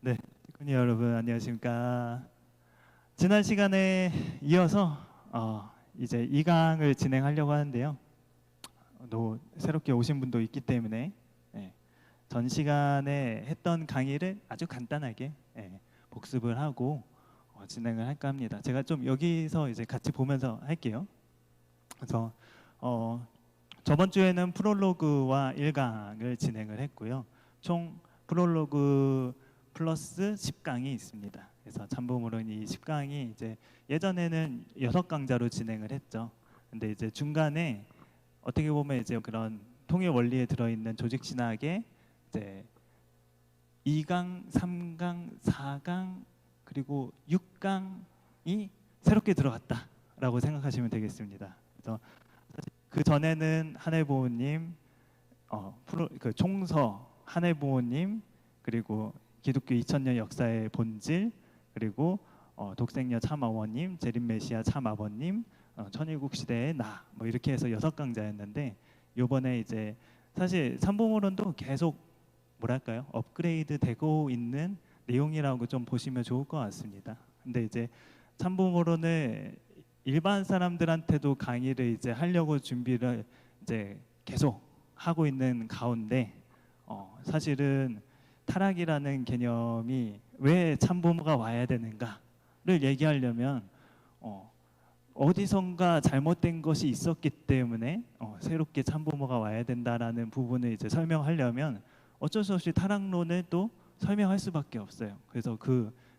네, 시군이 여러분 안녕하십니까? 지난 시간에 이어서 이제 2강을 진행하려고 하는데요. 또 새롭게 오신 분도 있기 때문에 전 시간에 했던 강의를 아주 간단하게 복습을 하고 진행을 할까 합니다. 제가 좀 여기서 이제 같이 보면서 할게요. 그래서 저번 주에는 프롤로그와 1강을 진행을 했고요. 총 프롤로그 플러스 10강이 있습니다. 그래서 참고물은 이 10강이 이제 예전에는 6강자로 진행을 했죠. 근데 이제 중간에 어떻게 보면 이제 그런 통일 원리에 들어있는 조직 신학의 이제 2강, 3강, 4강 그리고 6강이 새롭게 들어갔다라고 생각하시면 되겠습니다. 그래서 그 전에는 한해보호님, 그 총서 한해보호님, 그리고 기독교 2000년 역사의 본질, 그리고 독생녀 참아버님, 재림메시아 참아버님, 천일국 시대의 나, 뭐 이렇게 해서 6강자였는데 요번에 이제 사실 삼보모론도 계속 뭐랄까요 업그레이드 되고 있는 내용이라고 좀 보시면 좋을 것 같습니다. 근데 이제 참보모론을 일반 사람들한테도 강의를 이제 하려고 준비를 이제 계속 하고 있는 가운데 사실은 타락이라는 개념이 왜 참부모가 와야 되는가를 얘기하려면 어디선가 잘못된 것이 있었기 때문에 새롭게 참부모가 와야 된다라는 부분을 이제 설명하려면 어쩔 수 없이 타락론을 또 설명할 수밖에 없어요. 그래서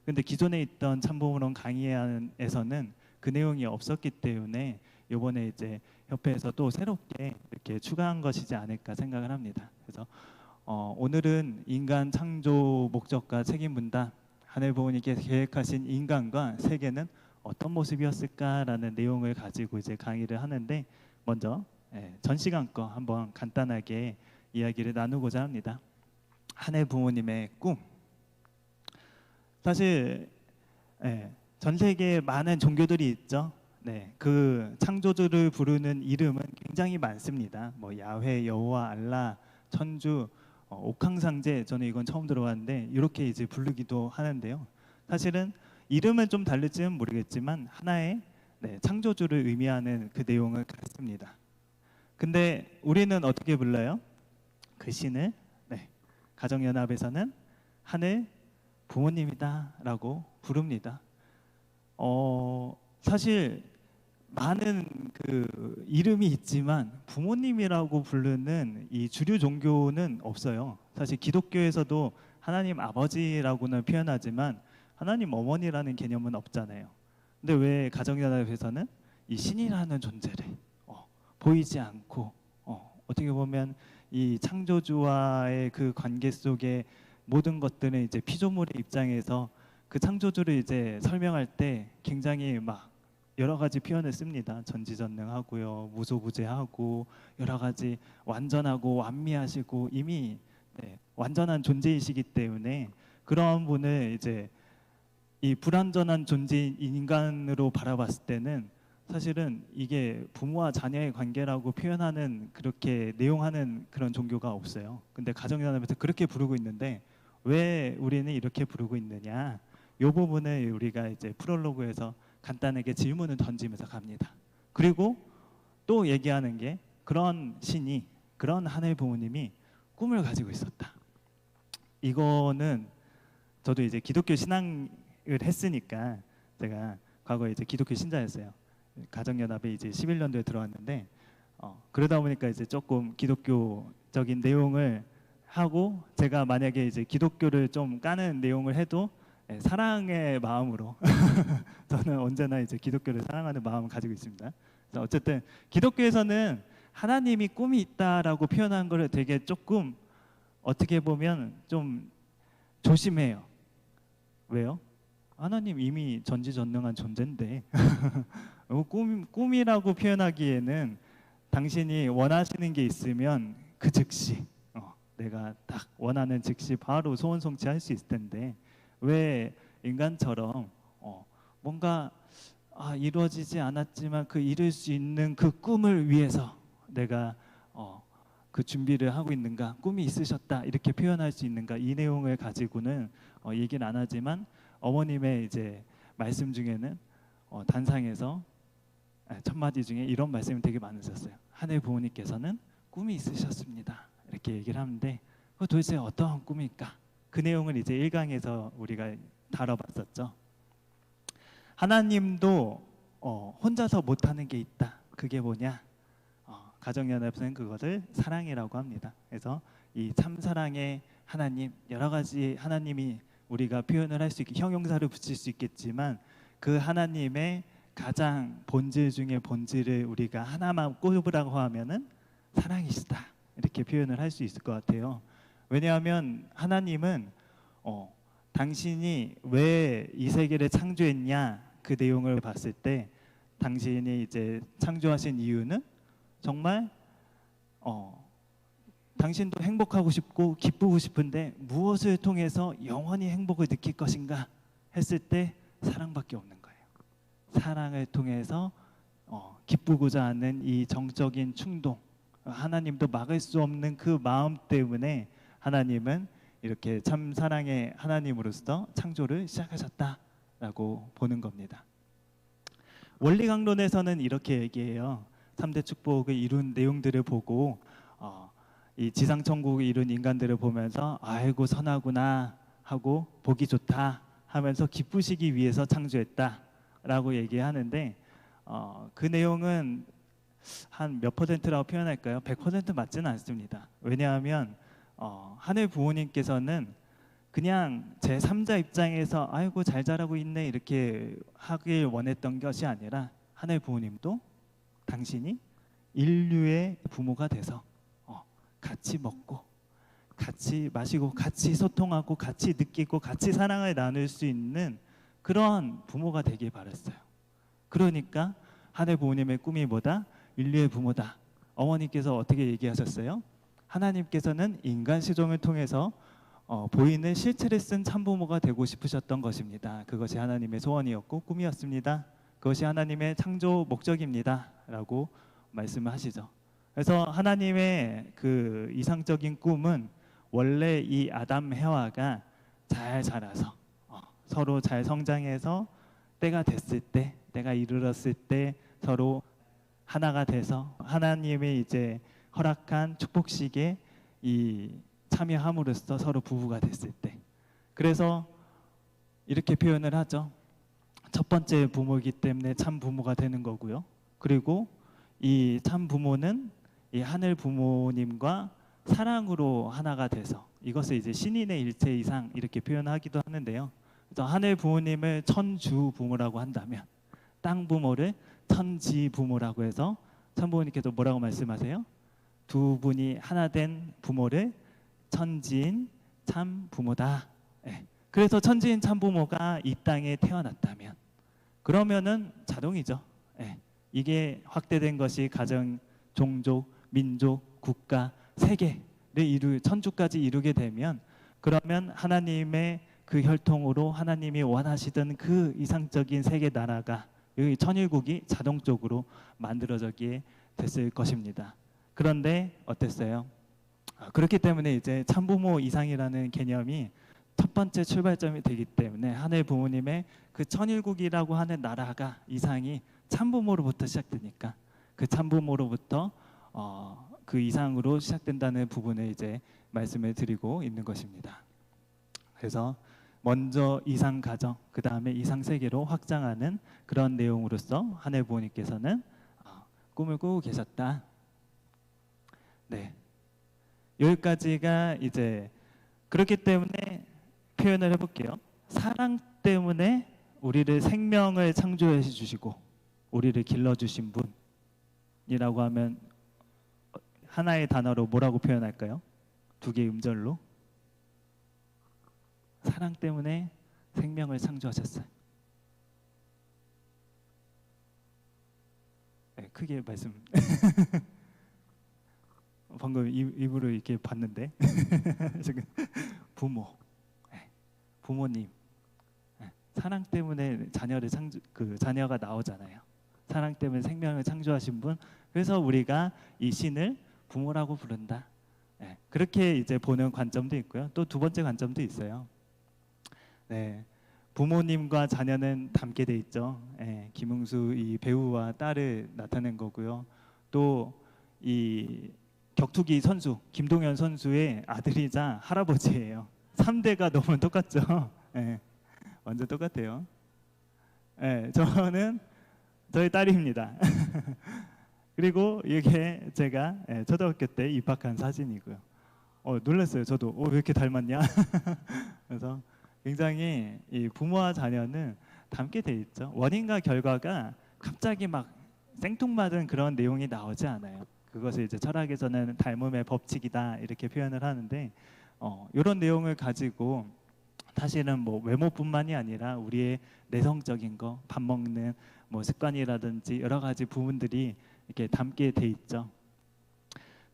근데 기존에 있던 참부모론 강의에서는 그 내용이 없었기 때문에 이번에 이제 협회에서 또 새롭게 이렇게 추가한 것이지 않을까 생각을 합니다. 그래서 오늘은 인간 창조 목적과 책임 분담, 하늘부모님께서 계획하신 인간과 세계는 어떤 모습이었을까라는 내용을 가지고 이제 강의를 하는데 먼저 전 시간 거 한번 간단하게 이야기를 나누고자 합니다. 하늘부모님의 꿈. 사실 전 세계에 많은 종교들이 있죠. 네, 그 창조주를 부르는 이름은 굉장히 많습니다. 뭐 야훼, 여호와, 알라, 천주, 옥황상제, 저는 이건 처음 들어봤는데 이렇게 이제 부르기도 하는데요. 사실은 이름은 좀 다를지는 모르겠지만 하나의 창조주를 의미하는 그 내용을 갖습니다. 근데 우리는 어떻게 불러요? 그 신을 가정연합에서는 하늘 부모님이다라고 부릅니다. 사실 많은 그 이름이 있지만 부모님이라고 부르는 이 주류 종교는 없어요. 사실 기독교에서도 하나님 아버지라고는 표현하지만 하나님 어머니라는 개념은 없잖아요. 근데 왜 가정연합에서는 이 신이라는 존재를 보이지 않고 어떻게 보면 이 창조주와의 그 관계 속에 모든 것들은 이제 피조물의 입장에서 그 창조주를 이제 설명할 때 굉장히 막 여러 가지 표현을 씁니다. 전지전능하고요, 무소부재하고 여러 가지 완전하고 완미하시고 이미 완전한 존재이시기 때문에 그런 분을 이제 이 불완전한 존재인 인간으로 바라봤을 때는 사실은 이게 부모와 자녀의 관계라고 표현하는 그렇게 내용하는 그런 종교가 없어요. 근데 가정연합에서 그렇게 부르고 있는데 왜 우리는 이렇게 부르고 있느냐? 이 부분을 우리가 이제 프롤로그에서 간단하게 질문을 던지면서 갑니다. 그리고 또 얘기하는 게 그런 신이 그런 하늘 부모님이 꿈을 가지고 있었다. 이거는 저도 이제 기독교 신앙을 했으니까 제가 과거에 이제 기독교 신자였어요. 가정연합에 이제 11년도에 들어왔는데 그러다 보니까 이제 조금 기독교적인 내용을 하고 제가 만약에 이제 기독교를 좀 까는 내용을 해도 사랑의 마음으로 저는 언제나 이제 기독교를 사랑하는 마음을 가지고 있습니다. 그래서 어쨌든 기독교에서는 하나님이 꿈이 있다라고 표현한 거를 되게 조금 어떻게 보면 좀 조심해요. 왜요? 하나님 이미 전지전능한 존재인데 꿈이라고 표현하기에는 당신이 원하시는 게 있으면 그 즉시 내가 딱 원하는 즉시 바로 소원 성취할 수 있을 텐데 왜 인간처럼 뭔가 이루어지지 않았지만 그 이룰 수 있는 그 꿈을 위해서 내가 그 준비를 하고 있는가, 꿈이 있으셨다 이렇게 표현할 수 있는가, 이 내용을 가지고는 얘기는 안 하지만 어머님의 이제 말씀 중에는 단상에서 첫 마디 중에 이런 말씀이 되게 많으셨어요. 하늘 부모님께서는 꿈이 있으셨습니다. 이렇게 얘기를 하는데 그 도대체 어떠한 꿈일까? 그 내용을 이제 1강에서 우리가 다뤄봤었죠. 하나님도 혼자서 못하는 게 있다. 그게 뭐냐? 가정연합은 그것을 사랑이라고 합니다. 그래서 이 참사랑의 하나님, 여러 가지 하나님이 우리가 표현을 할 수 있게 형용사를 붙일 수 있겠지만 그 하나님의 가장 본질 중에 본질을 우리가 하나만 꼽으라고 하면은 사랑이시다 이렇게 표현을 할 수 있을 것 같아요. 왜냐하면 하나님은 당신이 왜 이 세계를 창조했냐 그 내용을 봤을 때 당신이 이제 창조하신 이유는 정말 당신도 행복하고 싶고 기쁘고 싶은데 무엇을 통해서 영원히 행복을 느낄 것인가 했을 때 사랑밖에 없는 거예요. 사랑을 통해서 기쁘고자 하는 이 정적인 충동, 하나님도 막을 수 없는 그 마음 때문에 하나님은 이렇게 참 사랑의 하나님으로서 창조를 시작하셨다라고 보는 겁니다. 원리 강론에서는 이렇게 얘기해요. 3대 축복을 이룬 내용들을 보고 이 지상 천국을 이룬 인간들을 보면서 아이고 선하구나 하고 보기 좋다 하면서 기쁘시기 위해서 창조했다라고 얘기하는데 그 내용은 한 몇 퍼센트라고 표현할까요? 100% 맞지는 않습니다. 왜냐하면 하늘 부모님께서는 그냥 제 3자 입장에서 아이고 잘 자라고 있네 이렇게 하길 원했던 것이 아니라 하늘 부모님도 당신이 인류의 부모가 돼서 같이 먹고 같이 마시고 같이 소통하고 같이 느끼고 같이 사랑을 나눌 수 있는 그런 부모가 되길 바랐어요. 그러니까 하늘 부모님의 꿈이 뭐다? 인류의 부모다. 어머니께서 어떻게 얘기하셨어요? 하나님께서는 인간 시종을 통해서 보이는 실체를 쓴 참부모가 되고 싶으셨던 것입니다. 그것이 하나님의 소원이었고 꿈이었습니다. 그것이 하나님의 창조 목적입니다. 라고 말씀을 하시죠. 그래서 하나님의 그 이상적인 꿈은 원래 이 아담 해와가 잘 자라서 서로 잘 성장해서 때가 됐을 때, 때가 이르렀을 때 서로 하나가 돼서 하나님의 이제 허락한 축복식에 이 참여함으로써 서로 부부가 됐을 때, 그래서 이렇게 표현을 하죠. 첫 번째 부모이기 때문에 참 부모가 되는 거고요. 그리고 이 참 부모는 이 하늘 부모님과 사랑으로 하나가 돼서 이것을 이제 신인의 일체 이상 이렇게 표현하기도 하는데요. 그래서 하늘 부모님을 천주 부모라고 한다면 땅 부모를 천지 부모라고 해서 참 부모님께서 뭐라고 말씀하세요? 두 분이 하나 된 부모를 천지인 참 부모다. 그래서 천지인 참 부모가 이 땅에 태어났다면 그러면은 자동이죠. 이게 확대된 것이 가정, 종족, 민족, 국가, 세계를 천주까지 이루게 되면 그러면 하나님의 그 혈통으로 하나님이 원하시던 그 이상적인 세계 나라가 여기 천일국이 자동적으로 만들어지게 됐을 것입니다. 그런데 어땠어요? 그렇기 때문에 이제 참부모 이상이라는 개념이 첫 번째 출발점이 되기 때문에 하늘 부모님의 그 천일국이라고 하는 나라가 이상이 참부모로부터 시작되니까 그 참부모로부터 그 이상으로 시작된다는 부분을 이제 말씀을 드리고 있는 것입니다. 그래서 먼저 이상 가정, 그 다음에 이상 세계로 확장하는 그런 내용으로서 하늘 부모님께서는 꿈을 꾸고 계셨다. 네, 여기까지가 이제 그렇기 때문에 표현을 해볼게요. 사랑 때문에 우리를 생명을 창조해 주시고 우리를 길러주신 분이라고 하면 하나의 단어로 뭐라고 표현할까요? 두 개의 음절로 사랑 때문에 생명을 창조하셨어요. 네, 크게 말씀. 방금 입으로 이렇게 봤는데 지금 부모, 부모님, 사랑 때문에 자녀가 나오잖아요. 사랑 때문에 생명을 창조하신 분. 그래서 우리가 이 신을 부모라고 부른다. 네, 그렇게 이제 보는 관점도 있고요. 또 두 번째 관점도 있어요. 네, 부모님과 자녀는 닮게 돼 있죠. 예, 김웅수 이 배우와 딸을 나타낸 거고요. 또 이 격투기 선수 김동현 선수의 아들이자 할아버지예요. 3대가 너무 똑같죠. 예, 완전 똑같아요. 예, 저는 저희 딸입니다. 그리고 이게 제가 초등학교 때 입학한 사진이고요. 놀랐어요. 저도 왜 이렇게 닮았냐. 그래서 굉장히 이 부모와 자녀는 닮게 돼 있죠. 원인과 결과가 갑자기 막 생뚱맞은 그런 내용이 나오지 않아요. 그것을 이제 철학에서는 닮음의 법칙이다 이렇게 표현을 하는데 이런 내용을 가지고 사실은 뭐 외모뿐만이 아니라 우리의 내성적인 거, 밥 먹는 뭐 습관이라든지 여러 가지 부분들이 이렇게 담게 돼 있죠.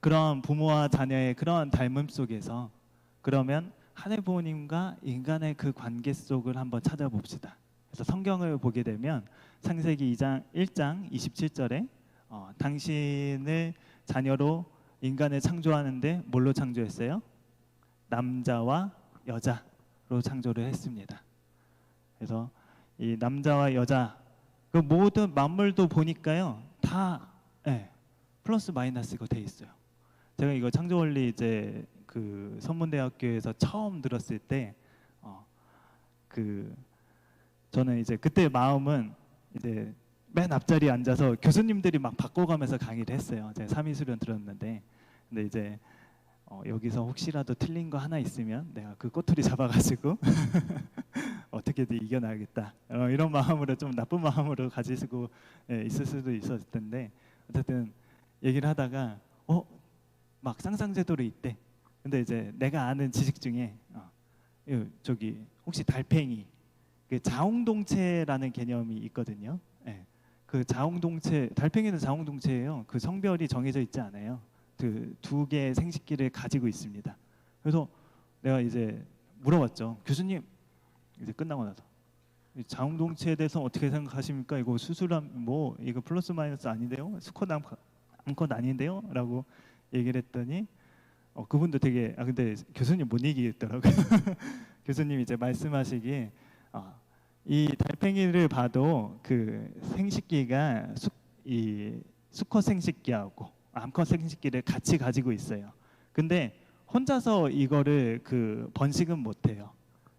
그런 부모와 자녀의 그런 닮음 속에서 그러면 하늘 부모님과 인간의 그 관계 속을 한번 찾아봅시다. 그래서 성경을 보게 되면 창세기 1장 27절에 당신을 자녀로 인간을 창조하는데 뭘로 창조했어요? 남자와 여자로 창조를 했습니다. 그래서 이 남자와 여자 그 모든 만물도 보니까요 다 플러스 마이너스가 돼 있어요. 제가 이거 창조원리 이제 그 선문대학교에서 처음 들었을 때 저는 이제 그때 마음은 이제 맨 앞자리에 앉아서 교수님들이 막 바꿔가면서 강의를 했어요. 제가 3위 수련 들었는데 근데 이제 여기서 혹시라도 틀린 거 하나 있으면 내가 그 꼬투리 잡아가지고 어떻게든 이겨나가겠다 이런 마음으로 좀 나쁜 마음으로 가지고 있을 수도 있었을 텐데 어쨌든 얘기를 하다가 막 상상제도로 있대. 근데 이제 내가 아는 지식 중에 저기 혹시 달팽이 그 자웅동체라는 개념이 있거든요. 그 자웅동체 달팽이는 자웅동체예요. 그 성별이 정해져 있지 않아요. 그 두 개의 생식기를 가지고 있습니다. 그래서 내가 이제 물어봤죠. 교수님 이제 끝나고 나서 자웅동체에 대해서 어떻게 생각하십니까? 이거 수술한 뭐 이거 플러스 마이너스 아닌데요? 수컷 암컷 아닌데요? 라고 얘기를 했더니 그분도 되게 근데 교수님 못 얘기했더라고요. 교수님이 이제 말씀하시기에 이 달팽이를 봐도 그 생식기가 이 수컷 생식기하고 암컷 생식기를 같이 가지고 있어요. 근데 혼자서 이거를 그 번식은 못해요.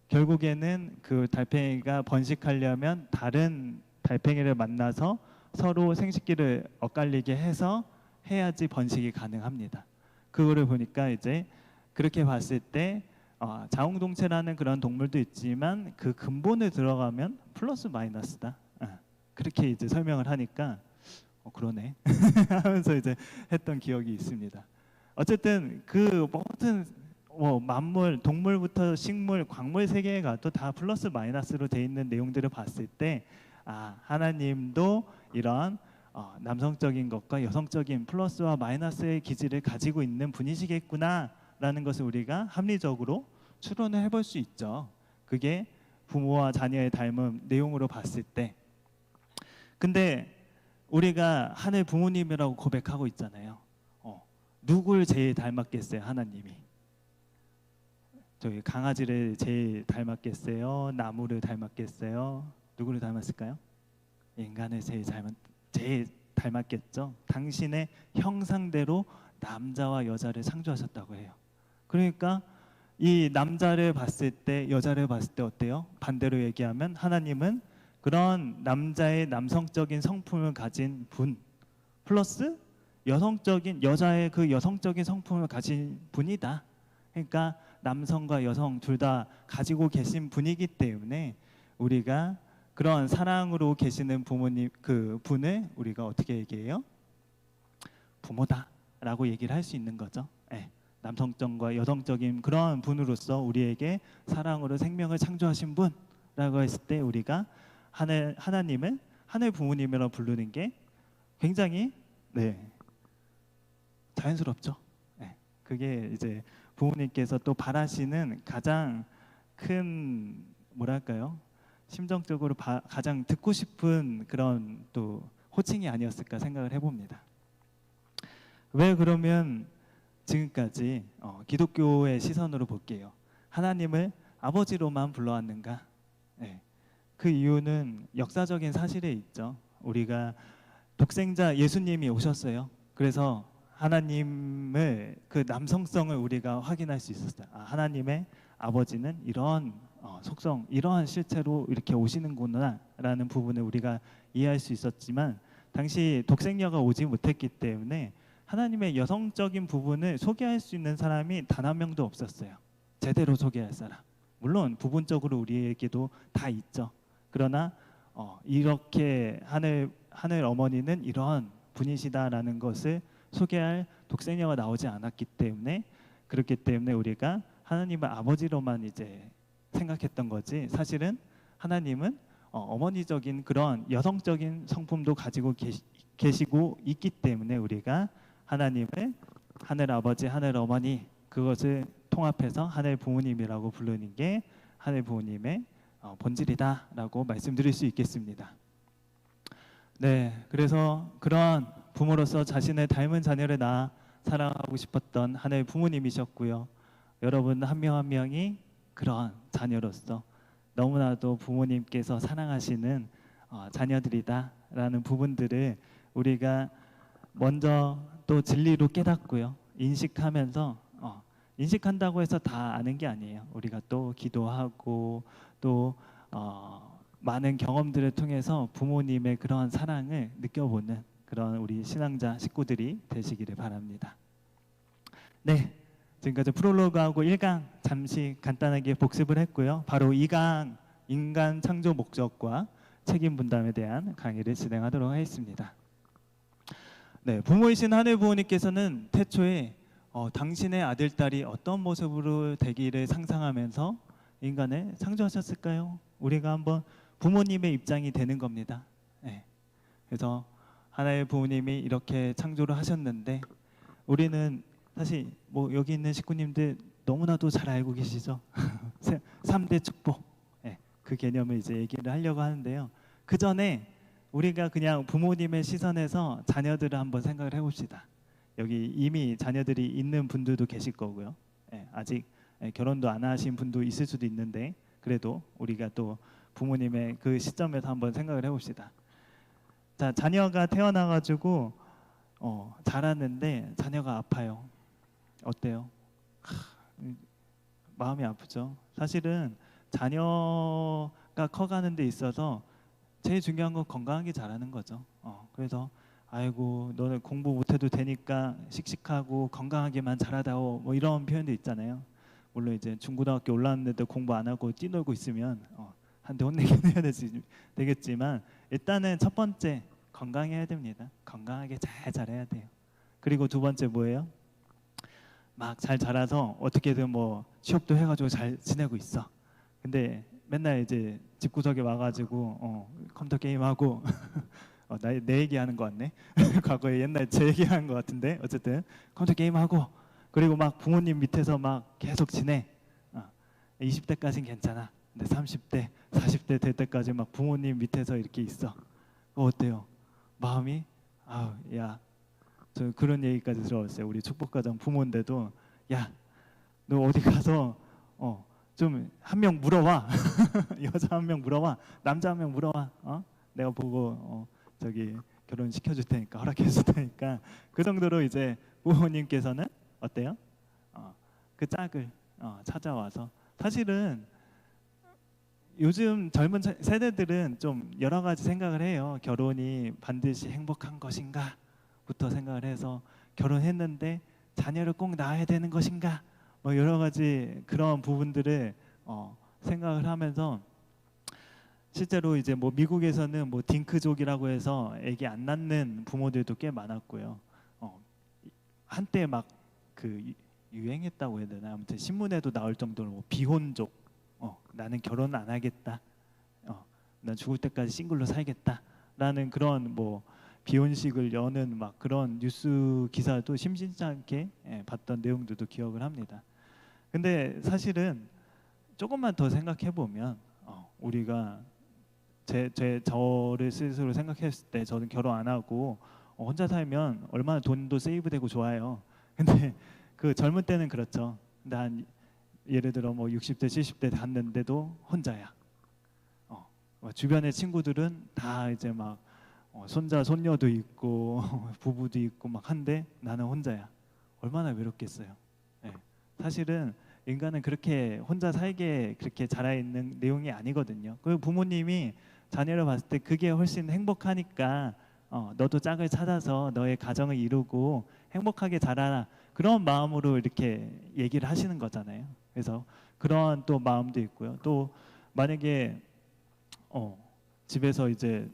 결국에는 그 달팽이가 번식하려면 다른 달팽이를 만나서 서로 생식기를 엇갈리게 해서 해야지 번식이 가능합니다. 그거를 보니까 이제 그렇게 봤을 때 자웅동체라는 그런 동물도 있지만 그 근본에 들어가면 플러스 마이너스다. 그렇게 이제 설명을 하니까 그러네 하면서 이제 했던 기억이 있습니다. 어쨌든 그 모든 만물, 동물부터 식물, 광물 세계에 가도 다 플러스 마이너스로 돼 있는 내용들을 봤을 때 하나님도 이런 남성적인 것과 여성적인 플러스와 마이너스의 기질을 가지고 있는 분이시겠구나라는 것을 우리가 합리적으로 추론을 해볼 수 있죠. 그게 부모와 자녀의 닮음 내용으로 봤을 때. 근데 우리가 하늘 부모님이라고 고백하고 있잖아요. 누굴 제일 닮았겠어요? 하나님이. 저기 강아지를 제일 닮았겠어요? 나무를 닮았겠어요? 누구를 닮았을까요? 인간을 제일 닮았겠죠. 당신의 형상대로 남자와 여자를 창조하셨다고 해요. 그러니까 이 남자를 봤을 때 여자를 봤을 때 어때요? 반대로 얘기하면 하나님은 그런 남자의 남성적인 성품을 가진 분 플러스 여자의 그 여성적인 성품을 가진 분이다. 그러니까 남성과 여성 둘 다 가지고 계신 분이기 때문에 우리가 그런 사랑으로 계시는 부모님 그 분을 우리가 어떻게 얘기해요? 부모다라고 얘기를 할 수 있는 거죠. 남성적과 여성적인 그런 분으로서 우리에게 사랑으로 생명을 창조하신 분라고 했을 때 우리가 하나님을 하늘 부모님이라고 부르는 게 굉장히 자연스럽죠. 그게 이제 부모님께서 또 바라시는 가장 큰 뭐랄까요? 심정적으로 가장 듣고 싶은 그런 또 호칭이 아니었을까 생각을 해봅니다. 왜 그러면 지금까지 기독교의 시선으로 볼게요. 하나님을 아버지로만 불러왔는가? 네. 그 이유는 역사적인 사실에 있죠. 우리가 독생자 예수님이 오셨어요. 그래서 하나님을 그 남성성을 우리가 확인할 수 있었어요. 하나님의 아버지는 이런 속성, 이러한 실체로 이렇게 오시는구나라는 부분을 우리가 이해할 수 있었지만 당시 독생녀가 오지 못했기 때문에 하나님의 여성적인 부분을 소개할 수 있는 사람이 단 한 명도 없었어요. 제대로 소개할 사람. 물론 부분적으로 우리에게도 다 있죠. 그러나 이렇게 하늘 어머니는 이러한 분이시다라는 것을 소개할 독생녀가 나오지 않았기 때문에 그렇기 때문에 우리가 하나님을 아버지로만 이제 생각했던 거지 사실은 하나님은 어머니적인 그런 여성적인 성품도 가지고 계시고 있기 때문에 우리가 하나님을 하늘 아버지, 하늘 어머니 그것을 통합해서 하늘 부모님이라고 부르는 게 하늘 부모님의 본질이다라고 말씀드릴 수 있겠습니다. 네, 그래서 그런 부모로서 자신을 닮은 자녀를 낳아 사랑하고 싶었던 하늘 부모님이셨고요. 여러분 한 명 한 명이 그런 자녀로서 너무나도 부모님께서 사랑하시는 자녀들이다라는 부분들을 우리가 먼저 또 진리로 깨닫고요. 인식하면서 인식한다고 해서 다 아는 게 아니에요. 우리가 또 기도하고 또 많은 경험들을 통해서 부모님의 그러한 사랑을 느껴보는 그런 우리 신앙자 식구들이 되시기를 바랍니다. 네, 지금까지 프롤로그하고 1강 잠시 간단하게 복습을 했고요. 바로 2강 인간 창조 목적과 책임 분담에 대한 강의를 진행하도록 하겠습니다. 네, 부모이신 하늘 부모님께서는 태초에 당신의 아들, 딸이 어떤 모습으로 되기를 상상하면서 인간을 창조하셨을까요? 우리가 한번 부모님의 입장이 되는 겁니다. 네. 그래서 하나의 부모님이 이렇게 창조를 하셨는데 우리는 사실 뭐 여기 있는 식구님들 너무나도 잘 알고 계시죠? 3대 축복. 네. 그 개념을 이제 얘기를 하려고 하는데요. 그 전에 우리가 그냥 부모님의 시선에서 자녀들을 한번 생각을 해봅시다. 여기 이미 자녀들이 있는 분들도 계실 거고요. 아직 결혼도 안 하신 분도 있을 수도 있는데 그래도 우리가 또 부모님의 그 시점에서 한번 생각을 해봅시다. 자, 자녀가 태어나가지고 자랐는데 자녀가 아파요. 어때요? 마음이 아프죠. 사실은 자녀가 커가는 데 있어서 제일 중요한 건 건강하게 자라는 거죠. 그래서 아이고 너는 공부 못해도 되니까 씩씩하고 건강하게만 자라다오 뭐 이런 표현도 있잖아요. 물론 이제 중고등학교 올라왔는데도 공부 안 하고 뛰놀고 있으면 한 대 혼내긴 해야 되겠지만 일단은 첫 번째 건강해야 됩니다. 건강하게 잘 자라야 돼요. 그리고 두 번째 뭐예요? 막 잘 자라서 어떻게든 뭐 취업도 해가지고 잘 지내고 있어. 근데 맨날 이제 집구석에 와가지고 컴퓨터 게임하고 내 얘기하는 거 같네. 과거에 옛날 제 얘기하는 거 같은데 어쨌든 컴퓨터 게임하고 그리고 막 부모님 밑에서 막 계속 지내. 20대까지는 괜찮아. 근데 30대, 40대 될 때까지 막 부모님 밑에서 이렇게 있어. 어때요? 마음이 야, 저 그런 얘기까지 들어봤어요. 우리 축복가정 부모인데도 야, 너 어디 가서 좀 한 명 물어와. 여자 한 명 물어와. 남자 한 명 물어와. 내가 보고 저기 결혼 시켜줄 테니까 허락해 줄 테니까 그 정도로 이제 부모님께서는 어때요? 그 짝을 찾아와서 사실은 요즘 젊은 세대들은 좀 여러 가지 생각을 해요. 결혼이 반드시 행복한 것인가부터 생각을 해서 결혼했는데 자녀를 꼭 낳아야 되는 것인가 뭐 여러 가지 그런 부분들을 생각을 하면서 실제로 이제 뭐 미국에서는 뭐 딩크족이라고 해서 아기 안 낳는 부모들도 꽤 많았고요. 한때 막 그 유행했다고 해야 되나 아무튼 신문에도 나올 정도로 뭐 비혼족, 나는 결혼 안 하겠다, 난 죽을 때까지 싱글로 살겠다라는 그런 뭐 비혼식을 여는 막 그런 뉴스 기사도 심심치 않게 봤던 내용들도 기억을 합니다. 근데 사실은 조금만 더 생각해 보면 우리가 저를 스스로 생각했을 때 저는 결혼 안 하고 혼자 살면 얼마나 돈도 세이브되고 좋아요. 근데 그 젊은 때는 그렇죠. 근데 한 예를 들어 뭐 60대 70대 갔는데도 혼자야. 주변의 친구들은 다 이제 막 손자 손녀도 있고 부부도 있고 막 한데 나는 혼자야. 얼마나 외롭겠어요. 예. 사실은 인간은 그렇게 혼자 살게 그렇게 자라 있는 내용이 아니거든요. 그 부모님이 자녀를 봤을 때 그게 훨씬 행복하니까 너도 짝을 찾아서 너의 가정을 이루고 행복하게 자라라, 그런 마음으로 이렇게 얘기를 하시는 거잖아요. 그래서 그런 또 마음도 있고요. 또 만약에 집에서 이제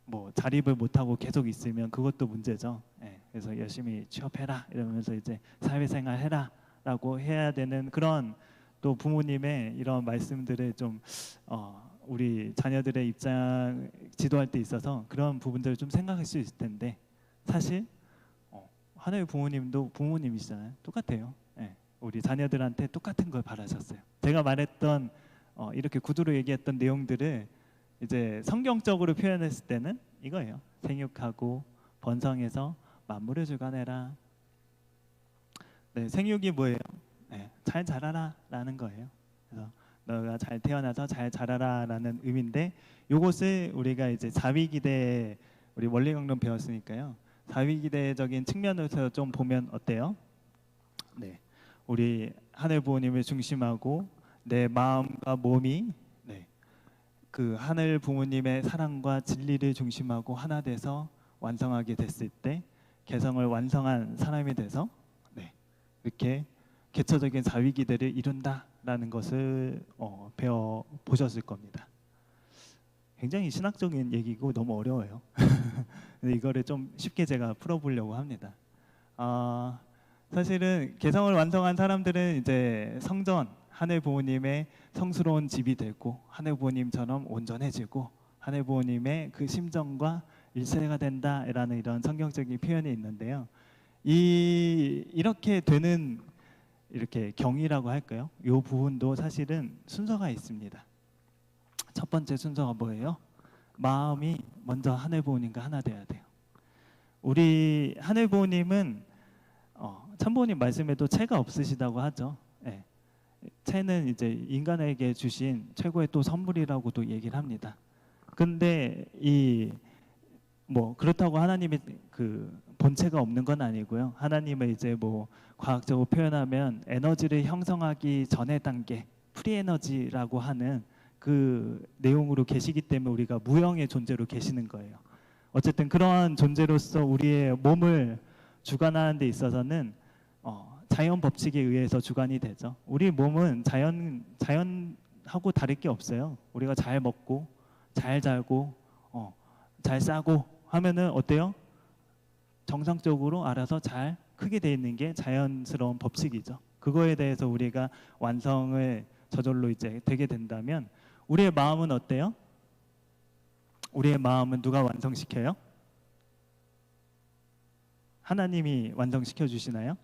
뭐 자립을 못하고 계속 있으면 그것도 문제죠. 예, 그래서 열심히 취업해라 이러면서 이제 사회생활 해라라고 해야 되는 그런 또 부모님의 이런 말씀들을 좀 우리 자녀들의 입장 지도할 때 있어서 그런 부분들을 좀 생각할 수 있을 텐데, 사실 하나의 부모님도 부모님이시잖아요. 똑같아요. 예, 우리 자녀들한테 똑같은 걸 바라셨어요. 제가 말했던 이렇게 구두로 얘기했던 내용들을 이제 성경적으로 표현했을 때는 이거예요. 생육하고 번성해서 만물을 주관해라. 네, 생육이 뭐예요? 네, 잘 자라라라는 거예요. 그래서 너가 잘 태어나서 잘 자라라라는 의미인데, 요것을 우리가 이제 자위기대 우리 원리강론 배웠으니까요. 자위기대적인 측면에서 좀 보면 어때요? 네, 우리 하늘 부모님을 중심하고 내 마음과 몸이 그 하늘 부모님의 사랑과 진리를 중심하고 하나 돼서 완성하게 됐을 때 개성을 완성한 사람이 돼서 이렇게 개처적인 자위기대를 이룬다라는 것을 배워 보셨을 겁니다. 굉장히 신학적인 얘기고 너무 어려워요. 근데 이거를 좀 쉽게 제가 풀어보려고 합니다. 사실은 개성을 완성한 사람들은 이제 성전, 하늘 부모님의 성스러운 집이 되고 하늘 부모님처럼 온전해지고 하늘 부모님의 그 심정과 일세가 된다라는 이런 성경적인 표현이 있는데요. 이렇게 되는 이렇게 경이라고 할까요? 이 부분도 사실은 순서가 있습니다. 첫 번째 순서가 뭐예요? 마음이 먼저 하늘 부모님과 하나 돼야 돼요. 우리 하늘 부모님은 참부모님 말씀에도 채가 없으시다고 하죠. 네. 채는 이제 인간에게 주신 최고의 또 선물이라고도 얘기를 합니다. 근데 뭐 그렇다고 하나님의 그 본체가 없는 건 아니고요. 하나님은 이제 뭐 과학적으로 표현하면 에너지를 형성하기 전의 단계, 프리에너지라고 하는 그 내용으로 계시기 때문에 우리가 무형의 존재로 계시는 거예요. 어쨌든 그러한 존재로서 우리의 몸을 주관하는 데 있어서는 자연 법칙에 의해서 주관이 되죠. 우리 몸은 자연하고 다를 게 없어요. 우리가 잘 먹고 잘 자고 잘 싸고 하면은 어때요? 정상적으로 알아서 잘 크게 돼 있는 게 자연스러운 법칙이죠. 그거에 대해서 우리가 완성을 저절로 이제 되게 된다면, 우리의 마음은 어때요? 우리의 마음은 누가 완성시켜요? 하나님이 완성시켜 주시나요?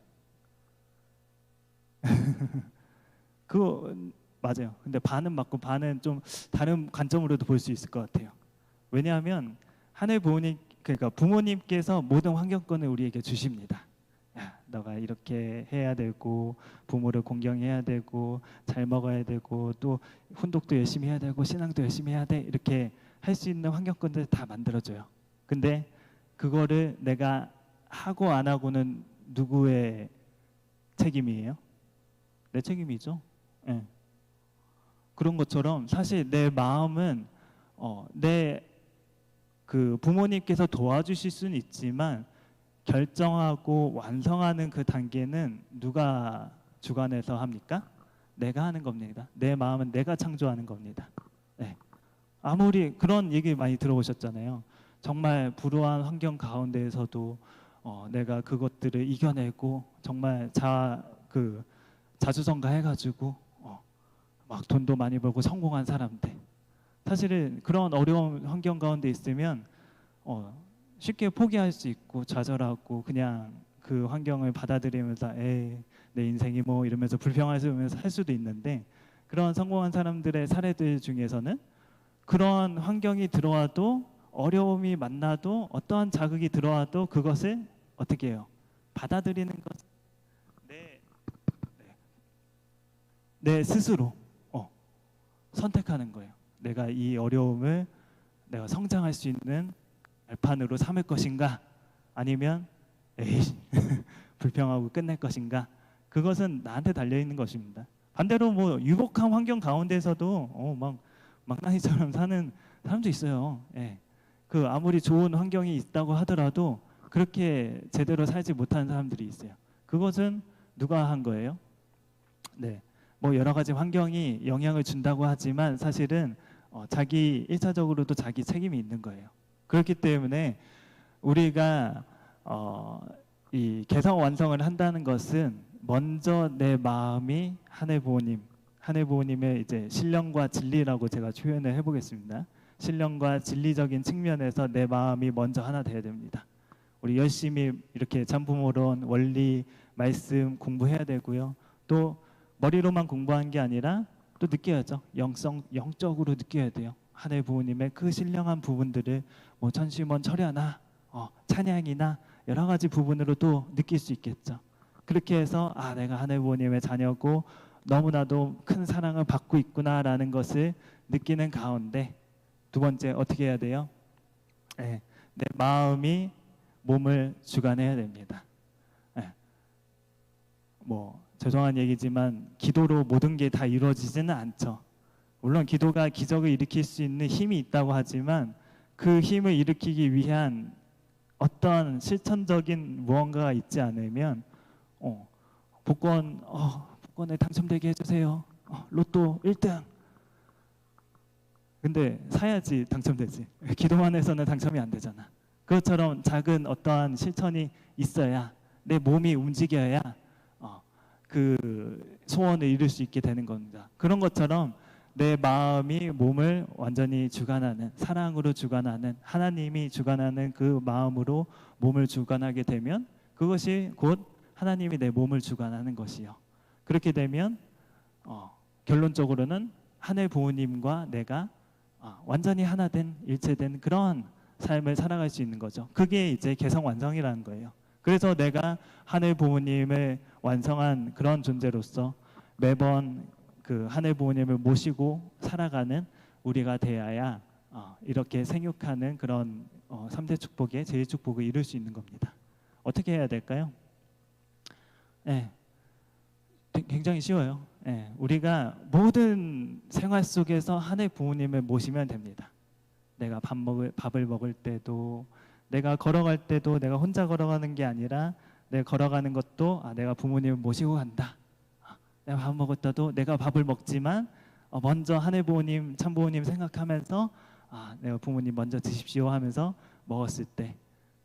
그거 맞아요. 근데 반은 맞고 반은 좀 다른 관점으로도 볼 수 있을 것 같아요. 왜냐하면 하늘 부모님, 그러니까 부모님께서 모든 환경권을 우리에게 주십니다. 야, 너가 이렇게 해야 되고 부모를 공경해야 되고 잘 먹어야 되고 또 훈독도 열심히 해야 되고 신앙도 열심히 해야 돼, 이렇게 할 수 있는 환경권들 다 만들어줘요. 근데 그거를 내가 하고 안 하고는 누구의 책임이에요? 내 책임이죠. 네. 그런 것처럼 사실 내 마음은 내 그 부모님께서 도와주실 수는 있지만 결정하고 완성하는 그 단계는 누가 주관해서 합니까? 내가 하는 겁니다. 내 마음은 내가 창조하는 겁니다. 네. 아무리 그런 얘기 많이 들어보셨잖아요. 정말 불우한 환경 가운데에서도 내가 그것들을 이겨내고 정말 자수성가해가지고 막 돈도 많이 벌고 성공한 사람들, 사실은 그런 어려운 환경 가운데 있으면 쉽게 포기할 수 있고 좌절하고 그냥 그 환경을 받아들이면서 에이 내 인생이 뭐 이러면서 불평하면서 할 수도 있는데, 그런 성공한 사람들의 사례들 중에서는 그런 환경이 들어와도 어려움이 만나도 어떠한 자극이 들어와도 그것을 어떻게 해요? 받아들이는 것, 내, 내 스스로 선택하는 거예요. 내가 이 어려움을 내가 성장할 수 있는 발판으로 삼을 것인가, 아니면 에이 불평하고 끝낼 것인가. 그것은 나한테 달려 있는 것입니다. 반대로 뭐 유복한 환경 가운데서도 막 망나니처럼 사는 사람도 있어요. 예. 그 아무리 좋은 환경이 있다고 하더라도 그렇게 제대로 살지 못하는 사람들이 있어요. 그것은 누가 한 거예요? 네. 뭐 여러 가지 환경이 영향을 준다고 하지만 사실은 자기 일차적으로도 자기 책임이 있는 거예요. 그렇기 때문에 우리가 이 개성 완성을 한다는 것은 먼저 내 마음이 하늘부모님의 이제 신령과 진리라고 제가 표현을 해보겠습니다. 신령과 진리적인 측면에서 내 마음이 먼저 하나 돼야 됩니다. 우리 열심히 이렇게 참부모론 원리 말씀 공부해야 되고요. 또 머리로만 공부한 게 아니라 또 느껴야죠. 영적으로 느껴야 돼요. 하늘 부모님의 그 신령한 부분들을 뭐 천시먼 철야나 찬양이나 여러 가지 부분으로 또 느낄 수 있겠죠. 그렇게 해서 내가 하늘 부모님의 자녀고 너무나도 큰 사랑을 받고 있구나라는 것을 느끼는 가운데, 두 번째 어떻게 해야 돼요? 내 마음이 몸을 주관해야 됩니다. 뭐 죄송한 얘기지만 기도로 모든 게 다 이루어지지는 않죠. 물론 기도가 기적을 일으킬 수 있는 힘이 있다고 하지만 그 힘을 일으키기 위한 어떤 실천적인 무언가가 있지 않으면 복권에 당첨되게 해주세요. 로또 1등. 근데 사야지 당첨되지. 기도만 해서는 당첨이 안 되잖아. 그것처럼 작은 어떠한 실천이 있어야, 내 몸이 움직여야 그 소원을 이룰 수 있게 되는 겁니다. 그런 것처럼 내 마음이 몸을 완전히 주관하는, 사랑으로 주관하는, 하나님이 주관하는 그 마음으로 몸을 주관하게 되면 그것이 곧 하나님이 내 몸을 주관하는 것이요. 그렇게 되면 결론적으로는 하늘 부모님과 내가 완전히 하나 된, 일체된 그런 삶을 살아갈 수 있는 거죠. 그게 이제 개성 완성이라는 거예요. 그래서 내가 하늘 부모님을 완성한 그런 존재로서 매번 그 하늘 부모님을 모시고 살아가는 우리가 되어야 이렇게 생육하는 그런 3대 축복의 제1축복을 이룰 수 있는 겁니다. 어떻게 해야 될까요? 굉장히 쉬워요. 우리가 모든 생활 속에서 하늘 부모님을 모시면 됩니다. 내가 밥을 먹을 때도, 내가 걸어갈 때도, 내가 혼자 걸어가는 게 아니라 내가 걸어가는 것도 내가 부모님을 모시고 간다. 내가 밥 먹을 때도 내가 밥을 먹지만 먼저 하늘 부모님, 참 부모님 생각하면서 내가 부모님 먼저 드십시오 하면서 먹었을 때,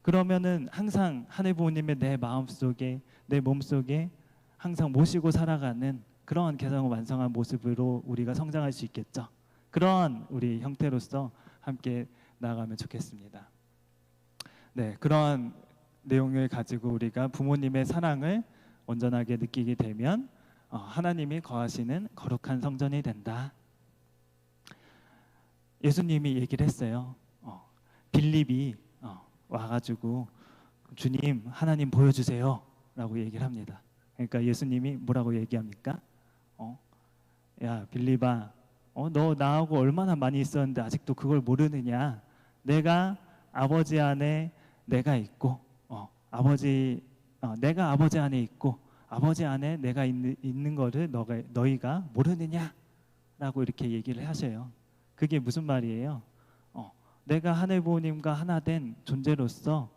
그러면은 항상 하늘 부모님의 내 마음속에, 내 몸속에 항상 모시고 살아가는 그런 개성을 완성한 모습으로 우리가 성장할 수 있겠죠. 그런 우리 형태로서 함께 나아가면 좋겠습니다. 네, 그런 내용을 가지고 우리가 부모님의 사랑을 온전하게 느끼게 되면 하나님이 거하시는 거룩한 성전이 된다. 예수님이 얘기를 했어요. 빌립이 와가지고 주님, 하나님 보여주세요 라고 얘기를 합니다. 그러니까 예수님이 뭐라고 얘기합니까? 야 빌립아, 너 나하고 얼마나 많이 있었는데 아직도 그걸 모르느냐? 내가 아버지 안에 내가 있고, 내가 아버지 안에 있고 아버지 안에 내가 있는 거를 너희가 모르느냐라고 이렇게 얘기를 하셔요. 그게 무슨 말이에요? 내가 하늘 부모님과 하나 된 존재로서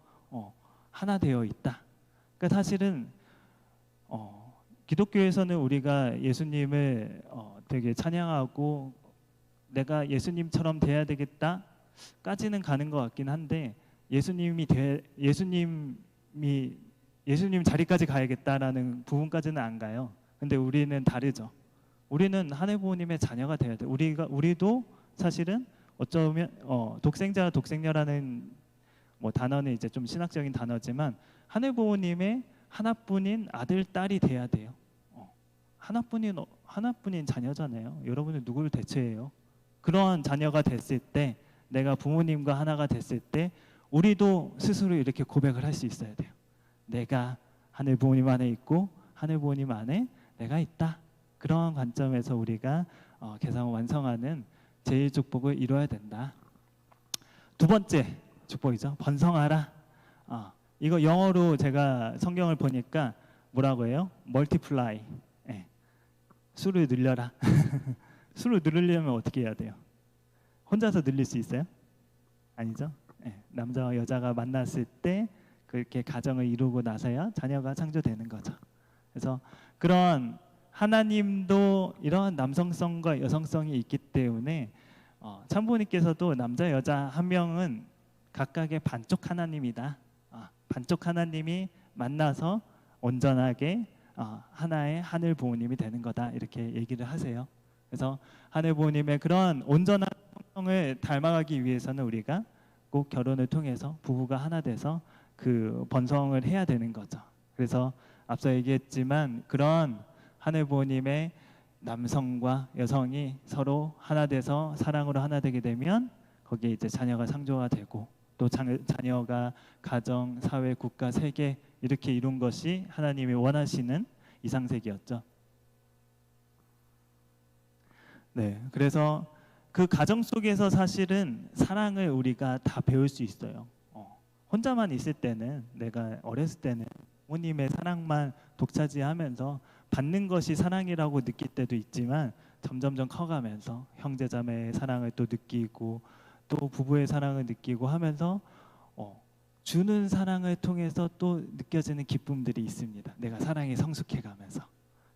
하나 되어 있다. 그러니까 사실은 기독교에서는 우리가 예수님을 되게 찬양하고 내가 예수님처럼 돼야 되겠다까지는 가는 것 같긴 한데, 예수님 자리까지 가야겠다라는 부분까지는 안 가요. 근데 우리는 다르죠. 우리는 하늘 부모님의 자녀가 돼야 돼. 우리도 사실은 어쩌면 독생자라는 뭐 단어는 이제 좀 신학적인 단어지만 하늘 부모님의 하나뿐인 아들 딸이 돼야 돼요. 하나뿐인 자녀잖아요. 여러분은 누구를 대체해요? 그런 자녀가 됐을 때 내가 부모님과 하나가 됐을 때 우리도 스스로 이렇게 고백을 할 수 있어야 돼요. 내가 하늘 부모님 안에 있고 하늘 부모님 안에 내가 있다. 그런 관점에서 우리가 개성을 완성하는 제일 축복을 이루어야 된다. 두 번째 축복이죠. 번성하라. 이거 영어로 제가 성경을 보니까 뭐라고 해요? 멀티플라이. 예. 수를 늘려라. 수를 늘리려면 어떻게 해야 돼요? 혼자서 늘릴 수 있어요? 아니죠. 예. 남자와 여자가 만났을 때 그렇게 가정을 이루고 나서야 자녀가 창조되는 거죠. 그래서 그런 하나님도 이런 남성성과 여성성이 있기 때문에 참부님께서도 남자 여자 한 명은 각각의 반쪽 하나님이다. 반쪽 하나님이 만나서 온전하게 하나의 하늘 부모님이 되는 거다. 이렇게 얘기를 하세요. 그래서 하늘 부모님의 그런 온전한 성성을 닮아가기 위해서는 우리가 꼭 결혼을 통해서 부부가 하나 돼서 그 번성을 해야 되는 거죠. 그래서 앞서 얘기했지만 그런 하늘 부모님의 남성과 여성이 서로 하나 돼서 사랑으로 하나 되게 되면 거기에 이제 자녀가 창조가 되고 또 자녀가 가정, 사회, 국가, 세계 이렇게 이룬 것이 하나님이 원하시는 이상세계였죠. 네, 그래서 그 가정 속에서 사실은 사랑을 우리가 다 배울 수 있어요. 혼자만 있을 때는 내가 어렸을 때는 부모님의 사랑만 독차지하면서 받는 것이 사랑이라고 느낄 때도 있지만 점점점 커가면서 형제자매의 사랑을 또 느끼고 또 부부의 사랑을 느끼고 하면서 주는 사랑을 통해서 또 느껴지는 기쁨들이 있습니다. 내가 사랑이 성숙해가면서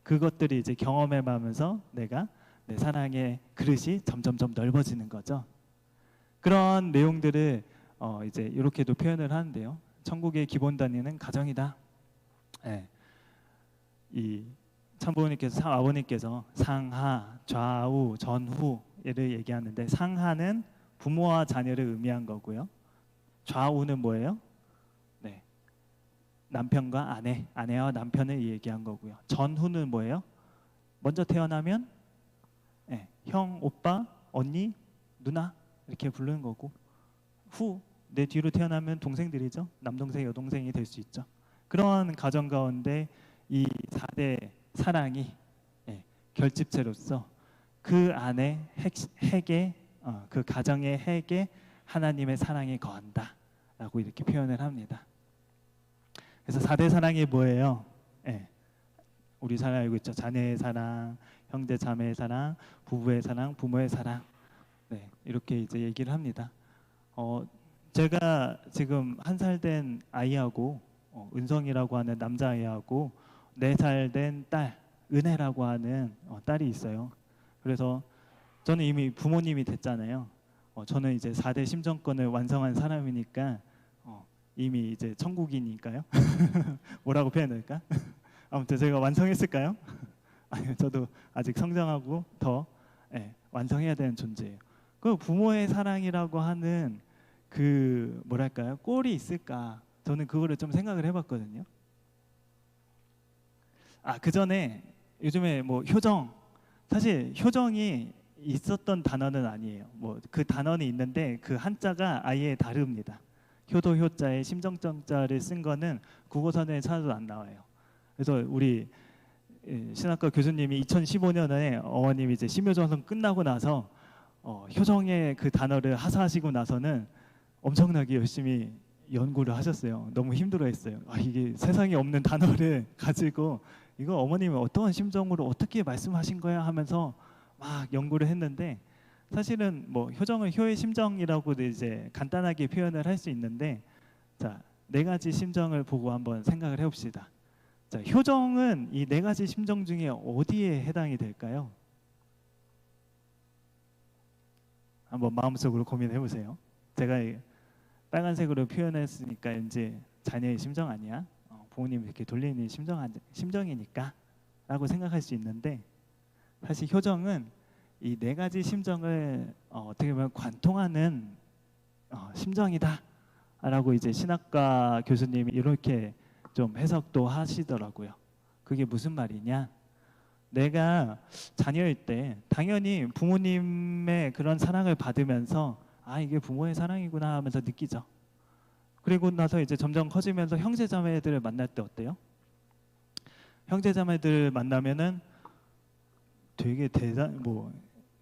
그것들이 이제 경험해가면서 내가 내 사랑의 그릇이 점점점 넓어지는 거죠. 그런 내용들을 이제 이렇게도 표현을 하는데요. 천국의 기본 단위는 가정이다. 네. 이 참부모님께서 아버님께서 상하, 좌우, 전후를 얘기하는데 상하는 부모와 자녀를 의미한 거고요. 좌우는 뭐예요? 네, 남편과 아내, 아내와 남편을 얘기한 거고요. 전후는 뭐예요? 먼저 태어나면 네, 형, 오빠, 언니, 누나 이렇게 부르는 거고 후, 내 뒤로 태어나면 동생들이죠. 남동생, 여동생이 될 수 있죠. 그런 가정 가운데 이 4대 사랑이 결집체로서 그 안에 핵에 그 가정의 핵에 하나님의 사랑이 거한다라고 이렇게 표현을 합니다. 그래서 4대 사랑이 뭐예요? 우리 잘 알고 있죠. 자녀의 사랑, 형제 자매의 사랑, 부부의 사랑, 부모의 사랑. 네, 이렇게 이제 얘기를 합니다. 제가 지금 1살 된 아이하고 은성이라고 하는 남자아이하고 4살 된 딸 은혜라고 하는 딸이 있어요. 그래서 저는 이미 부모님이 됐잖아요. 저는 이제 4대 심정권을 완성한 사람이니까 이미 이제 천국이니까요. 뭐라고 표현할까? 아무튼 제가 완성했을까요? 아니요, 저도 아직 성장하고 더 완성해야 되는 존재예요. 그 부모의 사랑이라고 하는 그 뭐랄까요? 꼴이 있을까? 저는 그거를 좀 생각을 해봤거든요. 그 전에 요즘에 뭐 효정, 사실 효정이 있었던 단어는 아니에요. 뭐 그 단어는 있는데 그 한자가 아예 다릅니다. 효도 효자에 심정정자를 쓴 거는 국어사전에 찾아도 안 나와요. 그래서 우리 신학과 교수님이 2015년에 어머님이 이제 심효전선 끝나고 나서 효정의 그 단어를 하사하시고 나서는 엄청나게 열심히 연구를 하셨어요. 너무 힘들어했어요. 이게 세상에 없는 단어를 가지고 이거 어머님이 어떤 심정으로 어떻게 말씀하신 거야 하면서 막 연구를 했는데 사실은 뭐 효정을 효의 심정이라고도 이제 간단하게 표현을 할 수 있는데 자, 4가지 심정을 보고 한번 생각을 해봅시다. 자, 효정은 이 4가지 심정 중에 어디에 해당이 될까요? 한번 마음속으로 고민해 보세요. 제가 빨간색으로 표현했으니까 이제 자녀의 심정 아니야? 부모님 이렇게 돌리는 심정이니까 라고 생각할 수 있는데 사실 효정은 이 4가지 심정을 어떻게 보면 관통하는 심정이다 라고 이제 신학과 교수님이 이렇게 좀 해석도 하시더라고요. 그게 무슨 말이냐? 내가 자녀일 때 당연히 부모님의 그런 사랑을 받으면서 아 이게 부모의 사랑이구나 하면서 느끼죠. 그리고 나서 이제 점점 커지면서 형제자매들을 만날 때 어때요? 형제자매들 만나면은 되게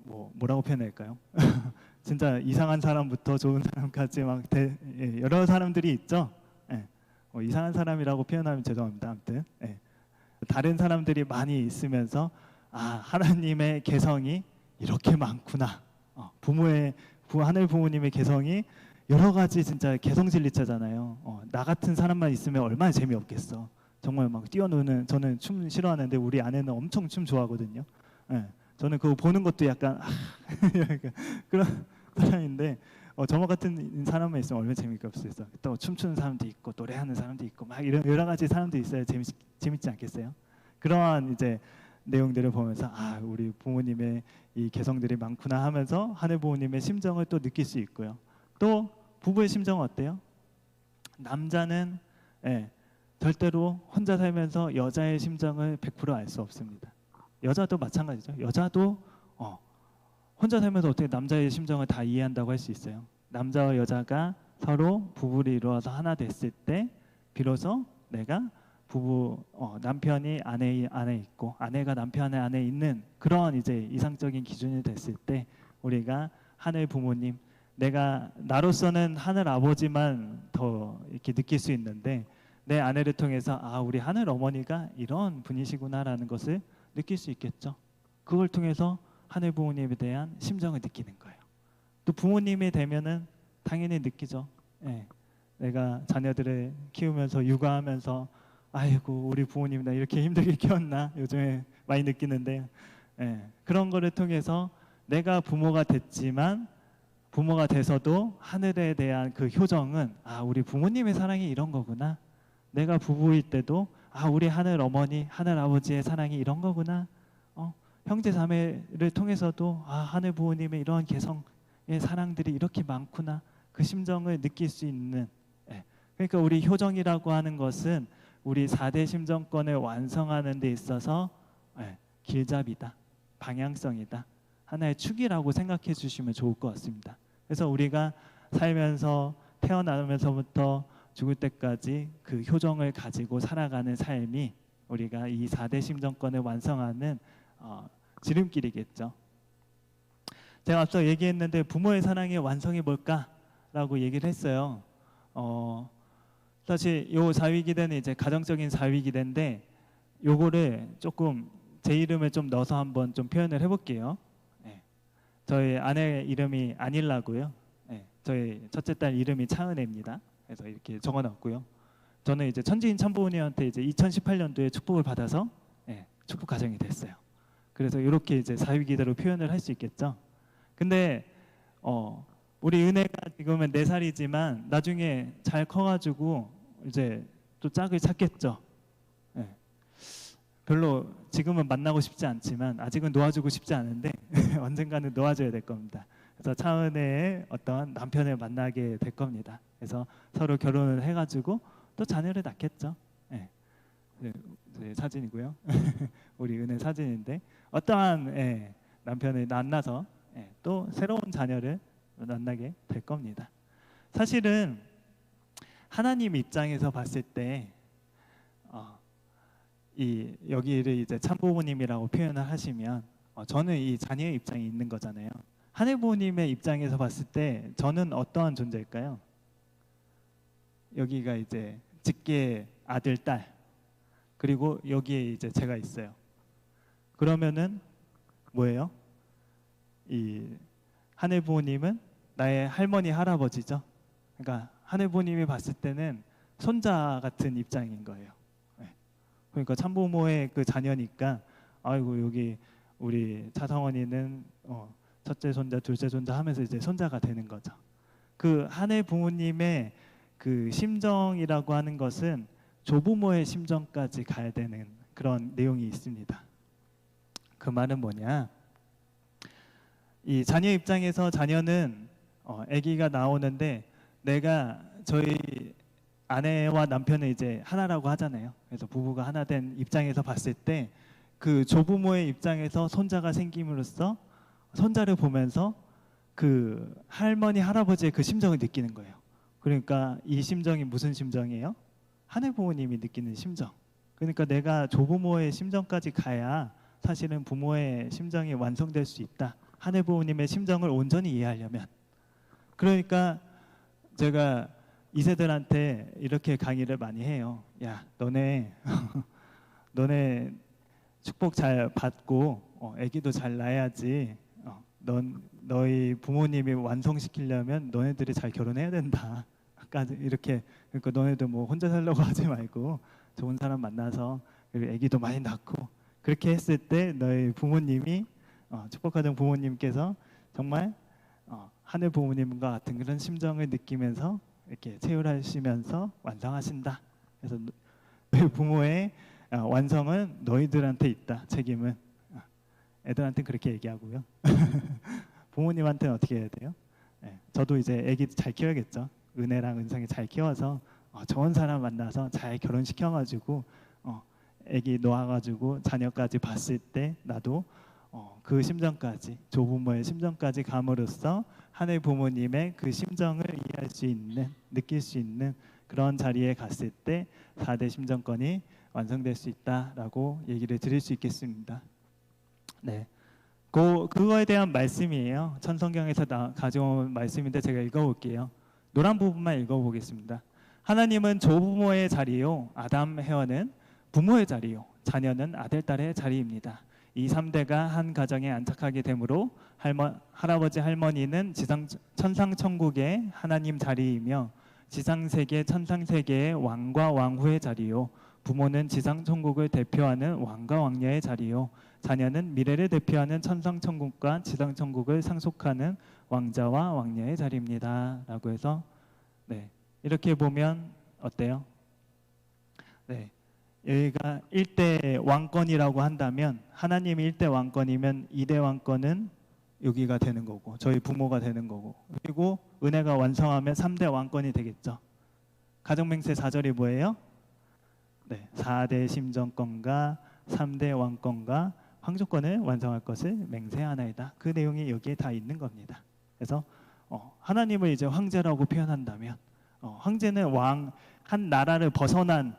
뭐라고 표현할까요? 진짜 이상한 사람부터 좋은 사람까지 막 여러 사람들이 있죠. 예. 이상한 사람이라고 표현하면 죄송합니다. 아무튼 다른 사람들이 많이 있으면서 아 하나님의 개성이 이렇게 많구나. 하늘 부모님의 개성이 여러 가지 진짜 개성진리차잖아요. 나 같은 사람만 있으면 얼마나 재미없겠어. 정말 막 뛰어노는, 저는 춤 싫어하는데 우리 아내는 엄청 춤 좋아하거든요. 예. 저는 그거 보는 것도 약간 그런 사람인데 저만 같은 사람만 있으면 얼마나 재미없겠어요. 또 춤추는 사람도 있고 노래하는 사람도 있고 막 이런 여러 가지 사람도 있어야 재밌지 않겠어요? 그러한 이제 내용들을 보면서 아 우리 부모님의 이 개성들이 많구나 하면서 하늘 부모님의 심정을 또 느낄 수 있고요. 또 부부의 심정은 어때요? 남자는 절대로 혼자 살면서 여자의 심정을 100% 알 수 없습니다. 여자도 마찬가지죠. 여자도 혼자 살면서 어떻게 남자의 심정을 다 이해한다고 할 수 있어요? 남자와 여자가 서로 부부를 이루어서 하나 됐을 때 비로소 내가 남편이 아내 있고 아내가 남편의 안에 있는 그런 이제 이상적인 기준이 됐을 때 우리가 하늘 부모님 나로서는 하늘 아버지만 더 이렇게 느낄 수 있는데 내 아내를 통해서 아 우리 하늘 어머니가 이런 분이시구나라는 것을 느낄 수 있겠죠. 그걸 통해서 하늘 부모님에 대한 심정을 느끼는 거예요. 또 부모님이 되면은 당연히 느끼죠. 내가 자녀들을 키우면서 육아하면서 아이고 우리 부모님 나 이렇게 힘들게 키웠나 요즘에 많이 느끼는데 그런 거를 통해서 내가 부모가 됐지만 부모가 돼서도 하늘에 대한 그 효정은 아 우리 부모님의 사랑이 이런 거구나. 내가 부부일 때도 아 우리 하늘 어머니 하늘 아버지의 사랑이 이런 거구나. 형제 자매를 통해서도 아 하늘 부모님의 이러한 개성의 사랑들이 이렇게 많구나. 그 심정을 느낄 수 있는 그러니까 우리 효정이라고 하는 것은 우리 4대 심정권을 완성하는 데 있어서 길잡이다. 방향성이다. 하나의 축이라고 생각해 주시면 좋을 것 같습니다. 그래서 우리가 살면서 태어나면서부터 죽을 때까지 그 효정을 가지고 살아가는 삶이 우리가 이 4대 심정권을 완성하는 지름길이겠죠. 제가 앞서 얘기했는데 부모의 사랑의 완성이 뭘까라고 얘기를 했어요. 사실 요 사위기대는 이제 가정적인 사위기대인데 요거를 조금 제 이름을 좀 넣어서 한번 좀 표현을 해볼게요. 저희 아내 이름이 안일라고요. 저희 첫째 딸 이름이 차은혜입니다. 그래서 이렇게 적어놨고요. 저는 이제 천지인 참부모님한테 이제 2018년도에 축복을 받아서 축복 가정이 됐어요. 그래서 이렇게 이제 사위기대로 표현을 할 수 있겠죠. 근데 우리 은혜가 지금은 4살이지만 나중에 잘 커가지고 이제 또 짝을 찾겠죠. 별로 지금은 만나고 싶지 않지만 아직은 놓아주고 싶지 않은데 언젠가는 놓아줘야 될 겁니다. 그래서 차은혜의 어떤 남편을 만나게 될 겁니다. 그래서 서로 결혼을 해가지고 또 자녀를 낳겠죠. 사진이고요. 우리 은혜 사진인데 어떠한 남편을 만나서 또 새로운 자녀를 만나게 될 겁니다. 사실은 하나님 입장에서 봤을 때 여기를 이제 참부모님이라고 표현을 하시면 저는 이 자녀의 입장이 있는 거잖아요. 하늘 부모님의 입장에서 봤을 때 저는 어떠한 존재일까요? 여기가 이제 직계 아들, 딸 그리고 여기에 이제 제가 있어요. 그러면은 뭐예요? 이 하늘 부모님은 나의 할머니, 할아버지죠. 그러니까 하늘 부모님이 봤을 때는 손자 같은 입장인 거예요. 그러니까 참부모의 그 자녀니까 아이고 여기 우리 차성원이는 첫째 손자, 둘째 손자 하면서 이제 손자가 되는 거죠. 그 하늘 부모님의 그 심정이라고 하는 것은 조부모의 심정까지 가야 되는 그런 내용이 있습니다. 그 말은 뭐냐? 이 자녀 입장에서 자녀는 아기가 나오는데 내가 저희 아내와 남편은 이제 하나라고 하잖아요. 그래서 부부가 하나 된 입장에서 봤을 때 그 조부모의 입장에서 손자가 생김으로써 손자를 보면서 그 할머니 할아버지의 그 심정을 느끼는 거예요. 그러니까 이 심정이 무슨 심정이에요? 하늘 부모님이 느끼는 심정. 그러니까 내가 조부모의 심정까지 가야 사실은 부모의 심정이 완성될 수 있다. 하늘 부모님의 심정을 온전히 이해하려면. 그러니까 제가 이세들한테 이렇게 강의를 많이 해요. 야, 너네 축복 잘 받고 아기도 잘 낳아야지. 너희 부모님이 완성시키려면 너네들이 잘 결혼해야 된다. 이렇게. 그러니까 너네들 뭐 혼자 살려고 하지 말고 좋은 사람 만나서 그리고 아기도 많이 낳고 그렇게 했을 때 너희 부모님이 축복하던 부모님께서 정말 하늘 부모님과 같은 그런 심정을 느끼면서 이렇게 체휼하시면서 완성하신다. 그래서 너희 부모의 완성은 너희들한테 있다. 책임은. 애들한테 그렇게 얘기하고요. 부모님한테는 어떻게 해야 돼요? 저도 이제 아기 잘 키워야겠죠. 은혜랑 은성이 잘 키워서 좋은 사람 만나서 잘 결혼시켜가지고 아기 놓아가지고 자녀까지 봤을 때 나도 그 심정까지 조부모의 심정까지 감으로써 하늘 부모님의 그 심정을 이해할 수 있는 느낄 수 있는 그런 자리에 갔을 때 4대 심정권이 완성될 수 있다라고 얘기를 드릴 수 있겠습니다. 네, 그거에 대한 말씀이에요. 천성경에서 가져온 말씀인데 제가 읽어볼게요. 노란 부분만 읽어보겠습니다. 하나님은 조부모의 자리요 아담 헤어는 부모의 자리요 자녀는 아들 딸의 자리입니다. 이 3대가 한 가정에 안착하게 되므로 할아버지 할머니는 천상 천국의 하나님 자리이며 지상 세계 천상 세계의 왕과 왕후의 자리요 부모는 지상 천국을 대표하는 왕과 왕녀의 자리요 자녀는 미래를 대표하는 천상 천국과 지상 천국을 상속하는 왕자와 왕녀의 자리입니다. 라고 해서 네, 이렇게 보면 어때요? 네, 여기가 1대 왕권이라고 한다면 하나님이 1대 왕권이면 2대 왕권은 여기가 되는 거고 저희 부모가 되는 거고 그리고 은혜가 완성하면 3대 왕권이 되겠죠. 가정맹세 4절이 뭐예요? 네, 4대 심정권과 3대 왕권과 황조권을 완성할 것을 맹세하나이다. 그 내용이 여기에 다 있는 겁니다. 그래서 하나님을 이제 황제라고 표현한다면 황제는 한 나라를 벗어난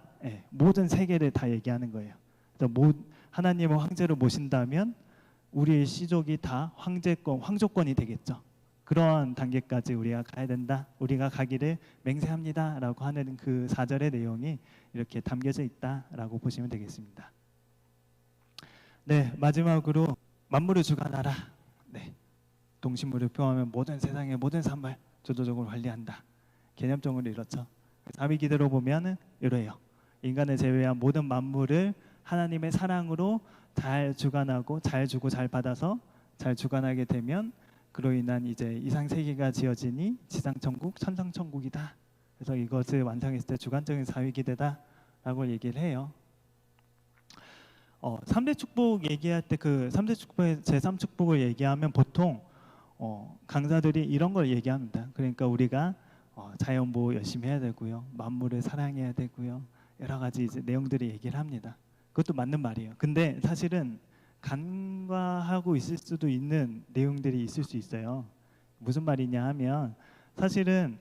모든 세계를 다 얘기하는 거예요. 그래서 하나님을 황제로 모신다면 우리의 시족이 다 황조권이 되겠죠. 그러한 단계까지 우리가 가야 된다. 우리가 가기를 맹세합니다라고 하는 그 4절의 내용이 이렇게 담겨져 있다라고 보시면 되겠습니다. 네, 마지막으로 만물을 주관하라. 네, 동식물을 포함하면 모든 세상의 모든 산물 주도적으로 관리한다. 개념적으로 이렇죠. 사위기대로 보면은 이래요. 인간을 제외한 모든 만물을 하나님의 사랑으로 잘 주관하고 잘 주고 잘 받아서 잘 주관하게 되면 그로 인한 이제 이상 세계가 지어지니 지상 천국, 천상 천국이다. 그래서 이것을 완성했을 때 주관적인 사위기대다라고 얘기를 해요. 3대 축복 얘기할 때 그 3대 축복의 제3축복을 얘기하면 보통 강사들이 이런 걸 얘기합니다. 그러니까 우리가 자연 보호 열심히 해야 되고요. 만물을 사랑해야 되고요. 여러 가지 이제 내용들을 얘기를 합니다. 그것도 맞는 말이에요. 근데 사실은 간과하고 있을 수도 있는 내용들이 있을 수 있어요. 무슨 말이냐 하면 사실은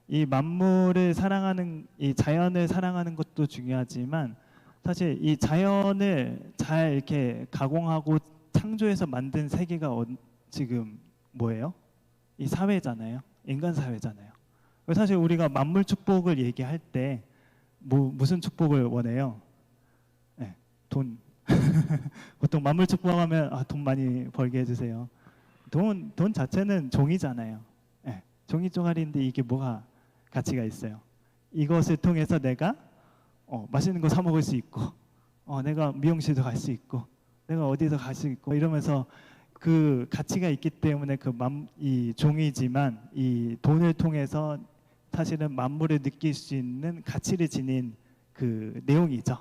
이 만물을 사랑하는 이 자연을 사랑하는 것도 중요하지만 사실 이 자연을 잘 이렇게 가공하고 창조해서 만든 세계가 지금 뭐예요? 이 사회잖아요. 인간 사회잖아요. 사실 우리가 만물 축복을 얘기할 때 무슨 축복을 원해요? 네, 돈. 보통 만물 축복하면 돈 많이 벌게 해주세요. 돈 자체는 종이잖아요. 네, 종이 쪼가리인데 이게 뭐가 가치가 있어요? 이것을 통해서 내가 맛있는 거 사 먹을 수 있고 내가 미용실도 갈 수 있고 내가 어디서 갈 수 있고 이러면서 그 가치가 있기 때문에 이 종이지만 이 돈을 통해서 사실은 만물을 느낄 수 있는 가치를 지닌 그 내용이죠.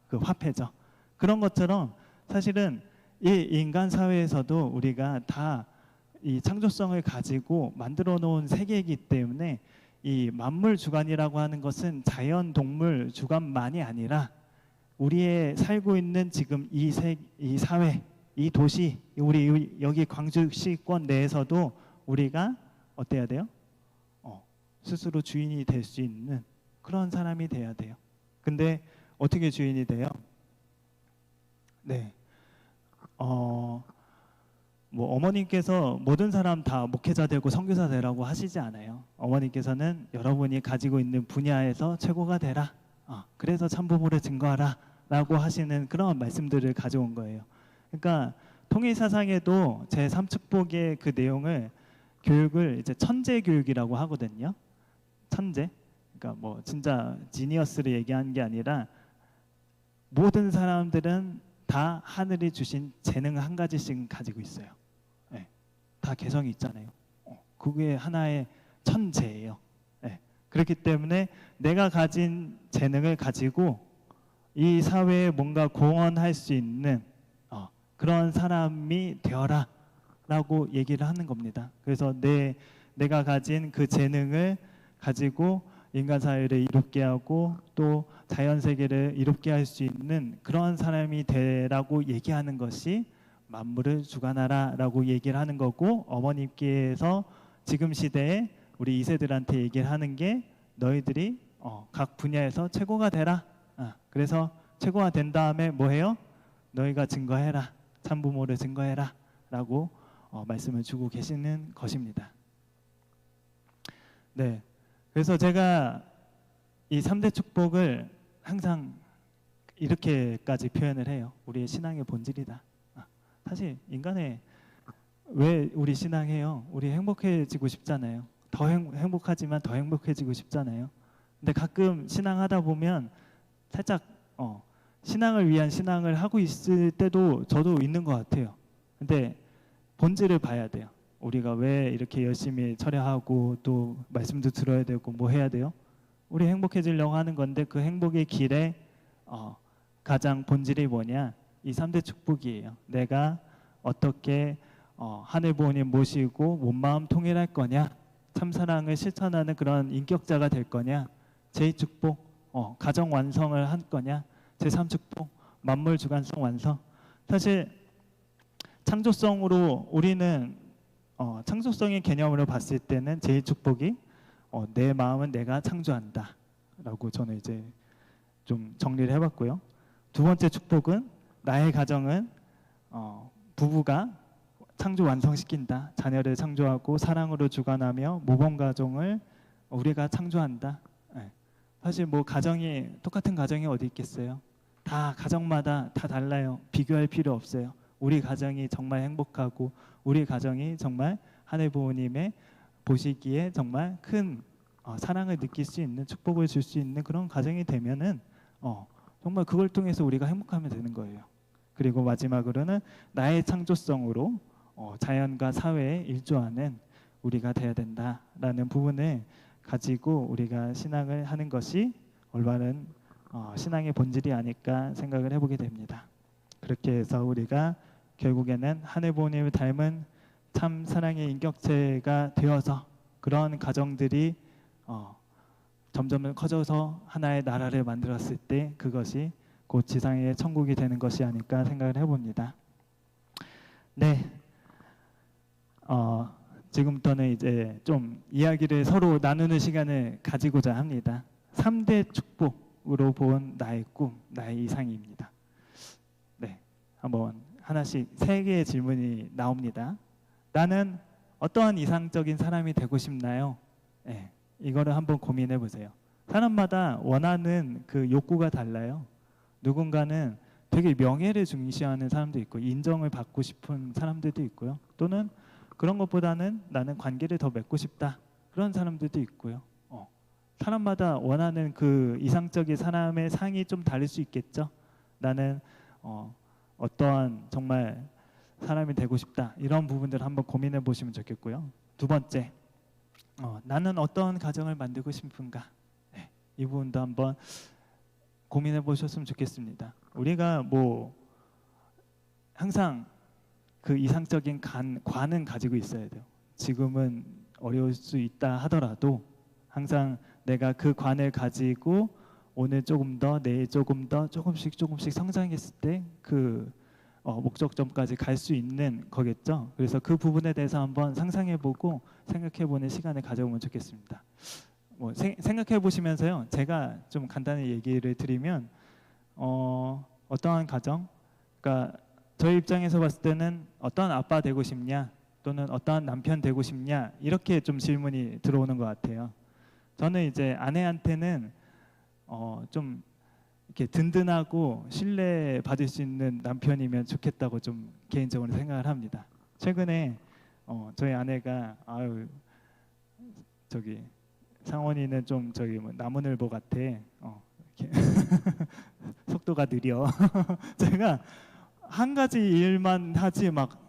그 화폐죠. 그런 것처럼 사실은 이 인간 사회에서도 우리가 다 이 창조성을 가지고 만들어 놓은 세계이기 때문에 이 만물 주관이라고 하는 것은 자연 동물 주관만이 아니라 우리의 살고 있는 지금 이 사회, 이 도시, 우리 여기 광주시권 내에서도 우리가 어때야 돼요? 스스로 주인이 될 수 있는 그런 사람이 돼야 돼요. 근데 어떻게 주인이 돼요? 네, 뭐 어머님께서 모든 사람 다 목회자 되고 선교사 되라고 하시지 않아요. 어머님께서는 여러분이 가지고 있는 분야에서 최고가 되라. 그래서 참부모를 증거하라 라고 하시는 그런 말씀들을 가져온 거예요. 그러니까 통일사상에도 제3축복의 그 내용을 교육을 이제 천재 교육이라고 하거든요. 천재. 그러니까 뭐 진짜 지니어스를 얘기하는 게 아니라 모든 사람들은 다 하늘이 주신 재능 한 가지씩 가지고 있어요. 네. 다 개성이 있잖아요. 그게 하나의 천재예요. 네. 그렇기 때문에 내가 가진 재능을 가지고 이 사회에 뭔가 공헌할 수 있는 그런 사람이 되어라 라고 얘기를 하는 겁니다. 그래서 내가 가진 그 재능을 가지고 인간 사회를 이롭게 하고 또 자연 세계를 이롭게 할 수 있는 그런 사람이 되라고 얘기하는 것이 만물을 주관하라라고 얘기를 하는 거고, 어머님께서 지금 시대에 우리 2세들한테 얘기를 하는 게 너희들이 각 분야에서 최고가 되라. 그래서 최고가 된 다음에 뭐 해요? 너희가 증거해라. 참부모를 증거해라 라고 말씀을 주고 계시는 것입니다. 네. 그래서 제가 이 3대 축복을 항상 이렇게까지 표현을 해요. 우리의 신앙의 본질이다. 사실 인간의 왜 우리 신앙해요? 우리 행복해지고 싶잖아요. 더 행복하지만 더 행복해지고 싶잖아요. 근데 가끔 신앙하다 보면 살짝 신앙을 위한 신앙을 하고 있을 때도 저도 있는 것 같아요. 근데 본질을 봐야 돼요. 우리가 왜 이렇게 열심히 철야하고 또 말씀도 들어야 되고 뭐 해야 돼요? 우리 행복해지려고 하는 건데 그 행복의 길에 가장 본질이 뭐냐? 이 3대 축복이에요. 내가 어떻게 하늘 부모님 모시고 몸마음 통일할 거냐? 참사랑을 실천하는 그런 인격자가 될 거냐? 제2축복 가정 완성을 할 거냐? 제3축복 만물 주관성 완성. 사실 창조성으로 우리는 창조성의 개념으로 봤을 때는 제1축복이 내 마음은 내가 창조한다 라고 저는 이제 좀 정리를 해봤고요. 두 번째 축복은 나의 가정은 부부가 창조 완성시킨다. 자녀를 창조하고 사랑으로 주관하며 모범 가정을 우리가 창조한다. 네. 사실 뭐 가정이 똑같은 가정이 어디 있겠어요? 다 가정마다 다 달라요. 비교할 필요 없어요. 우리 가정이 정말 행복하고 우리 가정이 정말 하늘 부모님의 보시기에 정말 큰 사랑을 느낄 수 있는 축복을 줄 수 있는 그런 가정이 되면은 정말 그걸 통해서 우리가 행복하면 되는 거예요. 그리고 마지막으로는 나의 창조성으로 자연과 사회에 일조하는 우리가 돼야 된다라는 부분을 가지고 우리가 신앙을 하는 것이 올바른 신앙의 본질이 아닐까 생각을 해보게 됩니다. 그렇게 해서 우리가 결국에는 하늘 부모님을 닮은 참 사랑의 인격체가 되어서 그런 가정들이 점점 커져서 하나의 나라를 만들었을 때 그것이 곧 지상의 천국이 되는 것이 아닐까 생각을 해봅니다. 네, 지금부터는 이제 좀 이야기를 서로 나누는 시간을 가지고자 합니다. 3대 축복으로 본 나의 꿈, 나의 이상입니다. 네, 한번 하나씩 3개의 질문이 나옵니다. 나는 어떠한 이상적인 사람이 되고 싶나요? 네, 이거를 한번 고민해 보세요. 사람마다 원하는 그 욕구가 달라요. 누군가는 되게 명예를 중시하는 사람도 있고 인정을 받고 싶은 사람들도 있고요. 또는 그런 것보다는 나는 관계를 더 맺고 싶다. 그런 사람들도 있고요. 사람마다 원하는 그 이상적인 사람의 상이 좀 다를 수 있겠죠. 나는 어떠한 정말 사람이 되고 싶다. 이런 부분들을 한번 고민해 보시면 좋겠고요. 두 번째, 나는 어떤 가정을 만들고 싶은가? 네, 이 부분도 한번 고민해 보셨으면 좋겠습니다. 우리가 뭐 항상 그 이상적인 관은 가지고 있어야 돼요. 지금은 어려울 수 있다 하더라도 항상 내가 그 관을 가지고 오늘 조금 더, 내일 조금 더, 조금씩 성장했을 때 그 목적점까지 갈 수 있는 거겠죠. 그래서 그 부분에 대해서 한번 상상해보고 생각해보는 시간을 가져보면 좋겠습니다. 생각해 보시면서요. 제가 좀 간단히 얘기를 드리면 어떠한 가정, 그러니까 저희 입장에서 봤을 때는 어떠한 아빠 되고 싶냐, 또는 어떠한 남편 되고 싶냐, 이렇게 좀 질문이 들어오는 것 같아요. 저는 이제 아내한테는 좀 이렇게 든든하고 신뢰 받을 수 있는 남편이면 좋겠다고 좀 개인적으로 생각을 합니다. 최근에 저희 아내가 아유 저기 상원이는 좀 저기 나무늘보 같아. 이렇게 속도가 느려. 제가 한 가지 일만 하지 막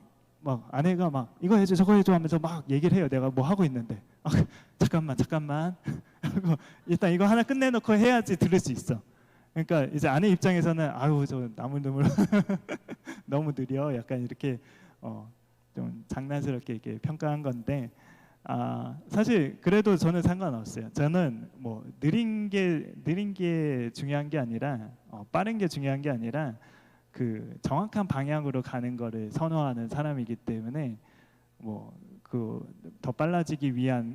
아내가 막 이거 해줘 저거 해줘 하면서 막 얘기를 해요. 내가 뭐 하고 있는데 잠깐만 하고 일단 이거 하나 끝내놓고 해야지 들을 수 있어. 그러니까 이제 아내 입장에서는 아유 저 나무늘보 너무 느려. 약간 이렇게 좀 장난스럽게 이렇게 평가한 건데. 사실 그래도 저는 상관없어요. 저는 뭐 느린 게 중요한 게 아니라 빠른 게 중요한 게 아니라 그 정확한 방향으로 가는 거를 선호하는 사람이기 때문에 뭐 그 더 빨라지기 위한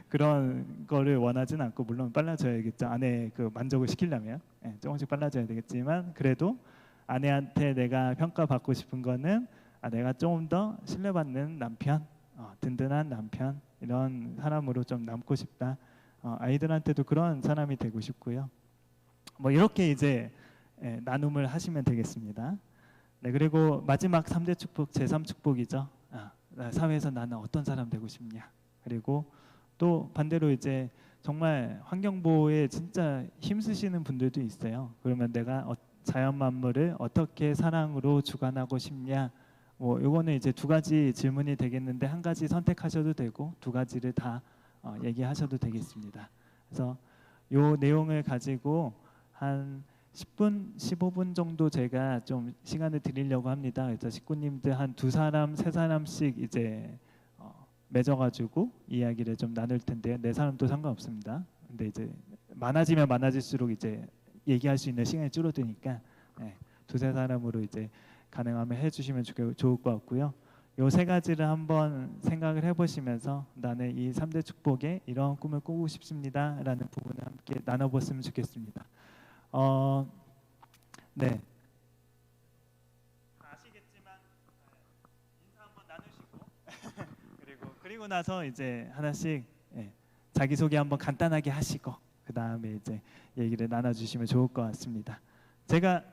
그런 거를 원하진 않고, 물론 빨라져야겠죠. 아내 그 만족을 시키려면 조금씩 빨라져야 되겠지만, 그래도 아내한테 내가 평가받고 싶은 거는 내가 조금 더 신뢰받는 남편, 든든한 남편, 이런 사람으로 좀 남고 싶다. 아이들한테도 그런 사람이 되고 싶고요. 뭐 이렇게 이제 나눔을 하시면 되겠습니다. 네, 그리고 마지막 3대 축복, 제3축복이죠. 사회에서 나는 어떤 사람 되고 싶냐. 그리고 또 반대로 이제 정말 환경보호에 진짜 힘쓰시는 분들도 있어요. 그러면 내가 자연 만물을 어떻게 사랑으로 주관하고 싶냐. 뭐 이거는 이제 두 가지 질문이 되겠는데, 한 가지 선택하셔도 되고 두 가지를 다 얘기하셔도 되겠습니다. 그래서 요 내용을 가지고 한 10분, 15분 정도 제가 좀 시간을 드리려고 합니다. 그래서 식구님들 한 두 사람, 세 사람씩 이제 맺어가지고 이야기를 좀 나눌 텐데요. 네 사람도 상관없습니다. 근데 이제 많아지면 많아질수록 이제 얘기할 수 있는 시간이 줄어드니까 두세 사람으로 이제 가능하면 해주시면 좋을 것 같고요. 요 세 가지를 한번 생각을 해보시면서 나는 이 3대 축복에 이런 꿈을 꾸고 싶습니다 라는 부분을 함께 나눠봤으면 좋겠습니다. 네. 아시겠지만 인사 한번 나누시고 그리고 나서 이제 하나씩 자기소개 한번 간단하게 하시고 그 다음에 이제 얘기를 나눠주시면 좋을 것 같습니다. 제가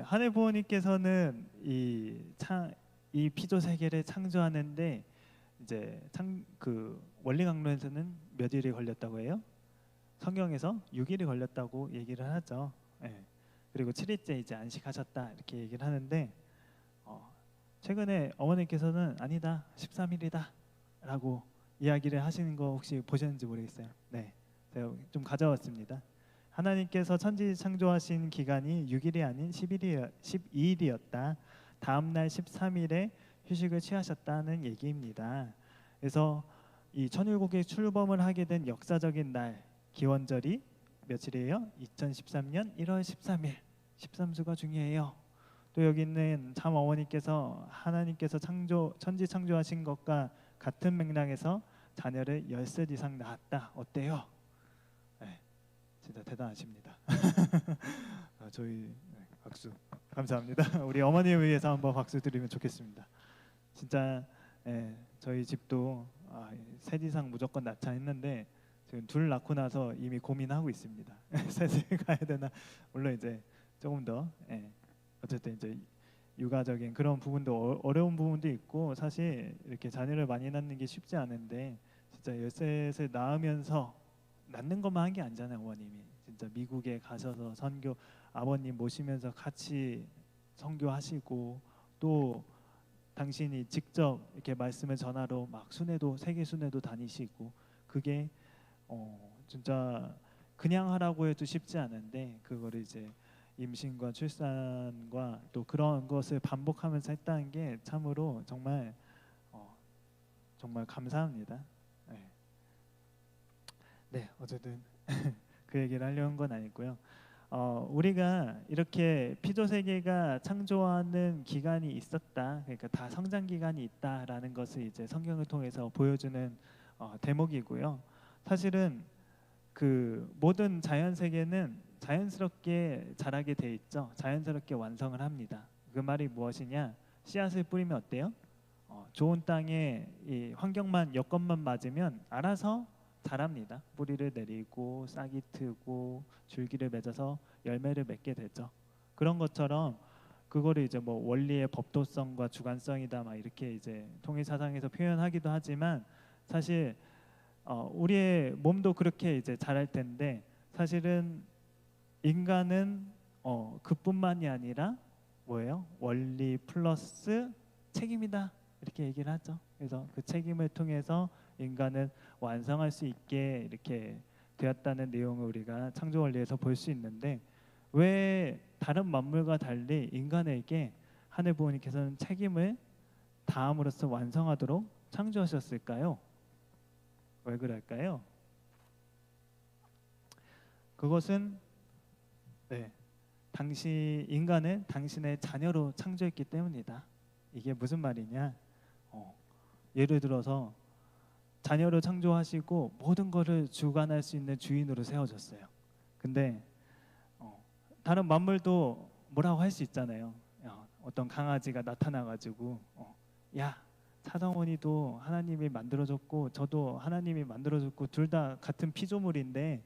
한혜 부모님께서는 이 피조 세계를 창조하는데 이제 그 원리 강론에서는 몇 일이 걸렸다고 해요? 성경에서 6일이 걸렸다고 얘기를 하죠. 그리고 7일째 이제 안식하셨다 이렇게 얘기를 하는데 최근에 어머니께서는 아니다 13일이다 라고 이야기를 하시는 거 혹시 보셨는지 모르겠어요. 네, 제가 좀 가져왔습니다. 하나님께서 천지 창조하신 기간이 6일이 아닌 12일이었다. 다음 날 13일에 휴식을 취하셨다는 얘기입니다. 그래서 이 천일국에 출범을 하게 된 역사적인 날, 기원절이 며칠이에요? 2013년 1월 13일. 13수가 중요해요. 또 여기 있는 참 어머니께서 하나님께서 천지 창조하신 것과 같은 맥락에서 자녀를 10살 이상 낳았다. 어때요? 진짜 대단하십니다. 저희 박수 감사합니다. 우리 어머니를 위해서 한번 박수 드리면 좋겠습니다. 진짜 저희 집도 셋 이상 무조건 낳자 했는데 지금 둘 낳고 나서 이미 고민하고 있습니다. 셋을 가야 되나. 물론 이제 조금 더 어쨌든 이제 육아적인 그런 부분도 어려운 부분도 있고, 사실 이렇게 자녀를 많이 낳는 게 쉽지 않은데 진짜 13을 낳으면서 낳는 것만 한 게 아니잖아요. 어머님이 진짜 미국에 가셔서 선교, 아버님 모시면서 같이 선교하시고, 또 당신이 직접 이렇게 말씀을 전하러 막 순회도, 세계 순회도 다니시고, 그게 진짜 그냥 하라고 해도 쉽지 않은데 그거를 이제 임신과 출산과 또 그런 것을 반복하면서 했다는 게 참으로 정말 정말 감사합니다. 어쨌든 그 얘기를 하려는 건 아니고요. 우리가 이렇게 피조 세계가 창조하는 기간이 있었다. 그러니까 다 성장 기간이 있다라는 것을 이제 성경을 통해서 보여주는 대목이고요. 사실은 그 모든 자연 세계는 자연스럽게 자라게 돼 있죠. 자연스럽게 완성을 합니다. 그 말이 무엇이냐? 씨앗을 뿌리면 어때요? 좋은 땅에 이 환경만 여건만 맞으면 알아서 자랍니다. 뿌리를 내리고 싹이 트고 줄기를 맺어서 열매를 맺게 되죠. 그런 것처럼 그거를 이제 뭐 원리의 법도성과 주관성이다 막 이렇게 이제 통일 사상에서 표현하기도 하지만 사실 우리의 몸도 그렇게 이제 자랄 텐데 사실은 인간은 그뿐만이 아니라 뭐예요? 원리 플러스 책임이다 이렇게 얘기를 하죠. 그래서 그 책임을 통해서 인간은 완성할 수 있게 이렇게 되었다는 내용을 우리가 창조 원리에서 볼 수 있는데 왜 다른 만물과 달리 인간에게 하늘 부모님께서는 책임을 다함으로써 완성하도록 창조하셨을까요? 왜 그럴까요? 그것은 인간을 당신의 자녀로 창조했기 때문이다. 이게 무슨 말이냐? 예를 들어서 자녀로 창조하시고 모든 것을 주관할 수 있는 주인으로 세워줬어요. 근데 다른 만물도 뭐라고 할 수 있잖아요. 어떤 강아지가 나타나가지고 야 차성원이도 하나님이 만들어줬고 저도 하나님이 만들어줬고 둘 다 같은 피조물인데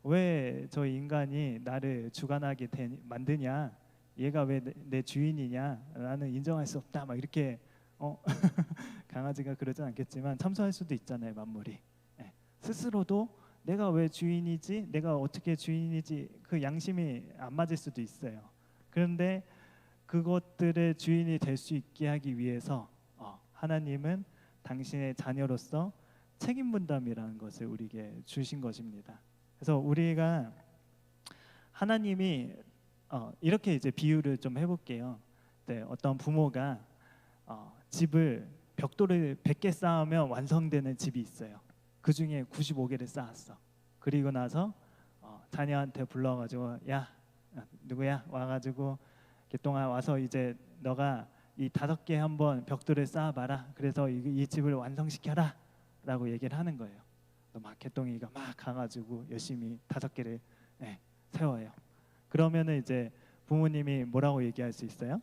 왜 저 인간이 나를 주관하게 만드냐? 얘가 왜 내 주인이냐? 나는 인정할 수 없다. 막 이렇게 강아지가 그러진 않겠지만 참소할 수도 있잖아요. 만물이 스스로도 내가 왜 주인이지? 내가 어떻게 주인이지? 그 양심이 안 맞을 수도 있어요. 그런데 그것들의 주인이 될 수 있게 하기 위해서 하나님은 당신의 자녀로서 책임 분담이라는 것을 우리에게 주신 것입니다. 그래서 우리가 하나님이 이렇게 이제 비유를 좀 해볼게요. 어떤 부모가 집을 벽돌을 100개 쌓으면 완성되는 집이 있어요. 그 중에 95개를 쌓았어. 그리고 나서 자녀한테 불러가지고 야 누구야 와가지고 동안 와서 이제 너가 이 5개 한번 벽돌을 쌓아봐라. 그래서 이 집을 완성시켜라 라고 얘기를 하는 거예요. 막 개똥이가 막 가가지고 열심히 5개를 세워요. 그러면은 이제 부모님이 뭐라고 얘기할 수 있어요?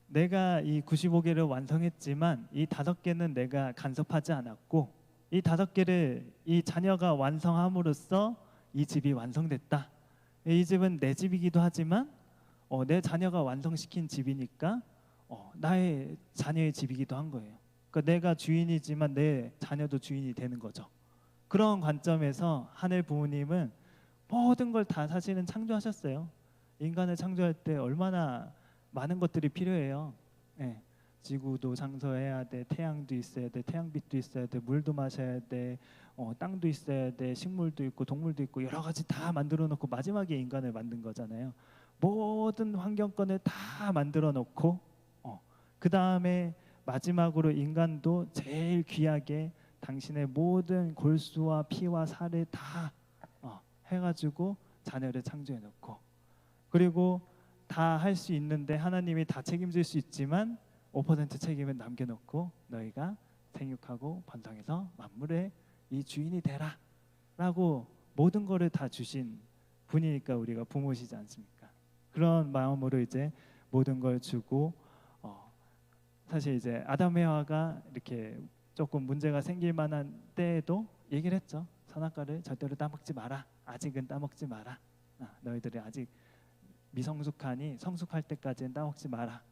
내가 이 95개를 완성했지만 이 5개는 내가 간섭하지 않았고 이 5개를 이 자녀가 완성함으로써 이 집이 완성됐다. 이 집은 내 집이기도 하지만 내 자녀가 완성시킨 집이니까 나의 자녀의 집이기도 한 거예요. 그러니까 내가 주인이지만 내 자녀도 주인이 되는 거죠. 그런 관점에서 하늘 부모님은 모든 걸 다 사실은 창조하셨어요. 인간을 창조할 때 얼마나 많은 것들이 필요해요. 지구도 장서해야 돼, 태양도 있어야 돼, 태양빛도 있어야 돼, 물도 마셔야 돼, 땅도 있어야 돼, 식물도 있고 동물도 있고 여러 가지 다 만들어 놓고 마지막에 인간을 만든 거잖아요. 모든 환경권을 다 만들어 놓고 그 다음에 마지막으로 인간도 제일 귀하게 당신의 모든 골수와 피와 살을 다 해가지고 자녀를 창조해 놓고 그리고 다 할 수 있는데 하나님이 다 책임질 수 있지만 5% 책임을 남겨놓고 너희가 생육하고 번성해서 만물의 이 주인이 되라 라고 모든 거를 다 주신 분이니까 우리가 부모시지 않습니까? 그런 마음으로 이제 모든 걸 주고 사실 이제 아담 해와가 이렇게 조금 문제가 생길 만한 때에도 얘기를 했죠. 선악과를 절대로 따먹지 마라. 아직은 따먹지 마라. 너희들이 아직 미성숙하니 성숙할 때까지는 따먹지 마라.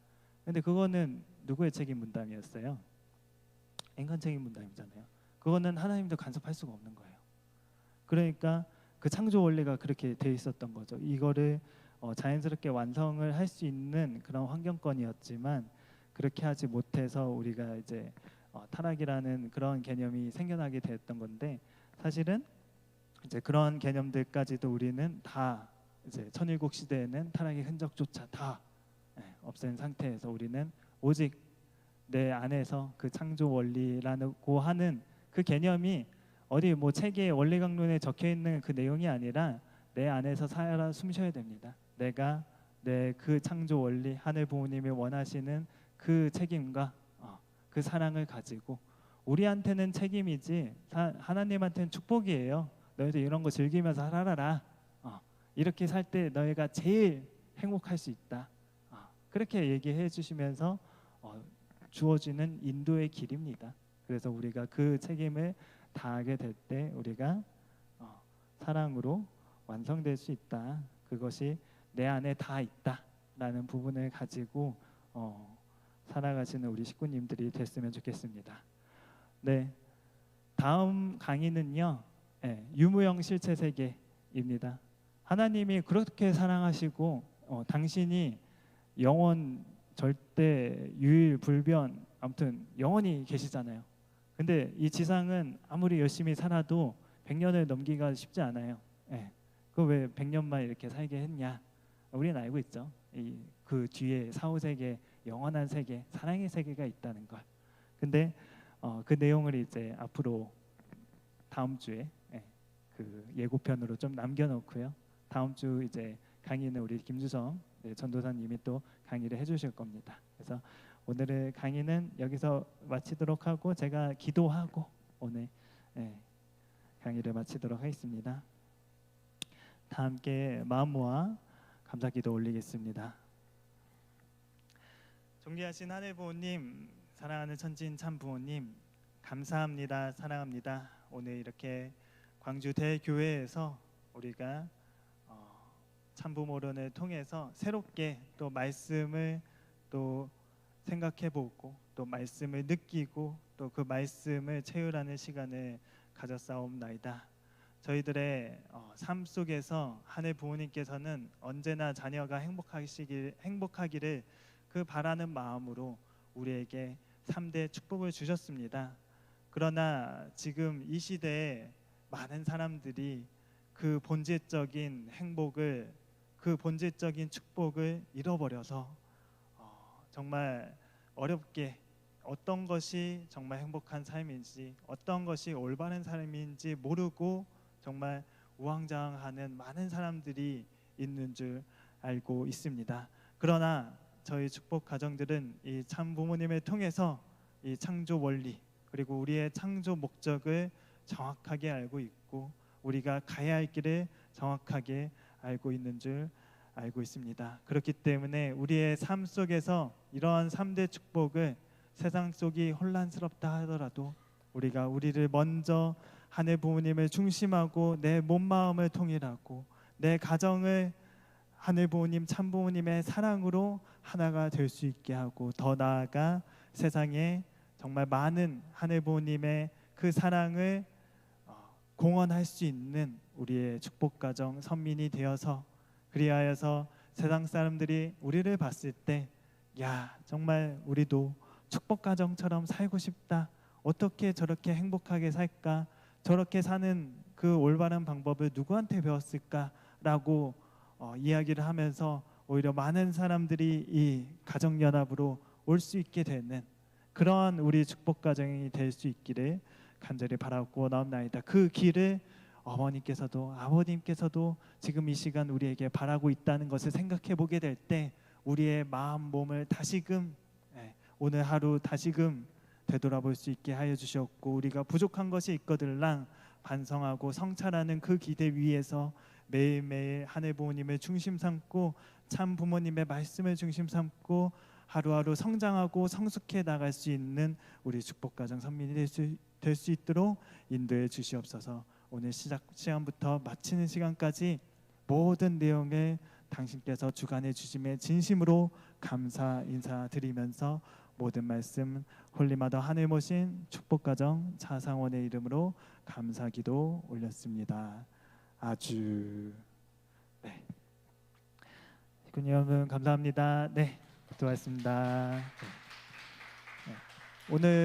근데 그거는 누구의 책임 분담이었어요? 인간 책임 분담이잖아요. 그거는 하나님도 간섭할 수가 없는 거예요. 그러니까 그 창조 원리가 그렇게 돼 있었던 거죠. 이거를 자연스럽게 완성을 할 수 있는 그런 환경권이었지만 그렇게 하지 못해서 우리가 이제 타락이라는 그런 개념이 생겨나게 됐던 건데 사실은 이제 그런 개념들까지도 우리는 다 이제 천일국 시대에는 타락의 흔적조차 다 없앤 상태에서 우리는 오직 내 안에서 그 창조 원리라고 하는 그 개념이 어디 뭐 책에 원리 강론에 적혀 있는 그 내용이 아니라 내 안에서 살아 숨쉬어야 됩니다. 내가 내 그 창조 원리 하늘 부모님이 원하시는 그 책임과 그 사랑을 가지고 우리한테는 책임이지 하나님한테는 축복이에요. 너희도 이런 거 즐기면서 살아라. 이렇게 살 때 너희가 제일 행복할 수 있다. 그렇게 얘기해 주시면서 주어지는 인도의 길입니다. 그래서 우리가 그 책임을 다하게 될 때 우리가 사랑으로 완성될 수 있다. 그것이 내 안에 다 있다라는 부분을 가지고 살아가시는 우리 식구님들이 됐으면 좋겠습니다. 네, 다음 강의는요, 유무형 실체 세계입니다. 하나님이 그렇게 사랑하시고 당신이 영원 절대 유일 불변 아무튼 영원히 계시잖아요. 근데 이 지상은 아무리 열심히 살아도 100년을 넘기기가 쉽지 않아요. 그 왜 100년만 이렇게 살게 했냐? 우리는 알고 있죠. 그 뒤에 사후세계, 영원한 세계, 사랑의 세계가 있다는 걸. 근데 그 내용을 이제 앞으로 다음 주에 그 예고편으로 좀 남겨놓고요. 다음 주 이제 강의는 우리 김주성 전도사님이 또 강의를 해주실 겁니다. 그래서 오늘의 강의는 여기서 마치도록 하고 제가 기도하고 오늘 강의를 마치도록 하겠습니다. 다 함께 마음 모아 감사기도 올리겠습니다. 존귀하신 하늘 부모님, 사랑하는 천진 참 부모님, 감사합니다. 사랑합니다. 오늘 이렇게 광주 대교회에서 우리가 참부모론을 통해서 새롭게 또 말씀을 또 생각해보고 또 말씀을 느끼고 또 그 말씀을 채우라는 시간을 가졌사옵나이다. 저희들의 삶 속에서 하늘 부모님께서는 언제나 자녀가 행복하기를 그 바라는 마음으로 우리에게 3대 축복을 주셨습니다. 그러나 지금 이 시대에 많은 사람들이 그 본질적인 행복을, 그 본질적인 축복을 잃어버려서 정말 어렵게 어떤 것이 정말 행복한 삶인지, 어떤 것이 올바른 삶인지 모르고 정말 우왕좌왕하는 많은 사람들이 있는 줄 알고 있습니다. 그러나 저희 축복 가정들은 이 참 부모님을 통해서 이 창조 원리 그리고 우리의 창조 목적을 정확하게 알고 있고 우리가 가야 할 길을 정확하게 알고 있는 줄 알고 있습니다. 그렇기 때문에 우리의 삶 속에서 이러한 3대 축복을 세상 속이 혼란스럽다 하더라도 우리가 우리를 먼저 하늘 부모님을 중심하고 내 몸 마음을 통일하고 내 가정을 하늘 부모님 참 부모님의 사랑으로 하나가 될 수 있게 하고 더 나아가 세상에 정말 많은 하늘 부모님의 그 사랑을 공헌할 수 있는 우리의 축복 가정 선민이 되어서 그리하여서 세상 사람들이 우리를 봤을 때 야 정말 우리도 축복 가정처럼 살고 싶다. 어떻게 저렇게 행복하게 살까? 저렇게 사는 그 올바른 방법을 누구한테 배웠을까라고 이야기를 하면서 오히려 많은 사람들이 이 가정연합으로 올 수 있게 되는 그러한 우리 축복 가정이 될 수 있기를 간절히 바라고 나옵나이다. 그 길을 어머님께서도 아버님께서도 지금 이 시간 우리에게 바라고 있다는 것을 생각해 보게 될 때 우리의 마음 몸을 다시금 오늘 하루 다시금 되돌아볼 수 있게 하여 주셨고 우리가 부족한 것이 있거들랑 반성하고 성찰하는 그 기대 위에서 매일매일 하늘 부모님을 중심 삼고 참 부모님의 말씀을 중심 삼고 하루하루 성장하고 성숙해 나갈 수 있는 우리 축복가정 선민이 될 수 있도록 인도해 주시옵소서. 오늘 시간부터 마치는 시간까지 모든 내용을 당신께서 주관해 주심에 진심으로 감사 인사드리면서 모든 말씀 홀리마더 하늘 모신 축복가정 차상원의 이름으로 감사기도 올렸습니다. 아주 네. 식구님 여러분 감사합니다. 네, 수고하셨습니다. 네. 오늘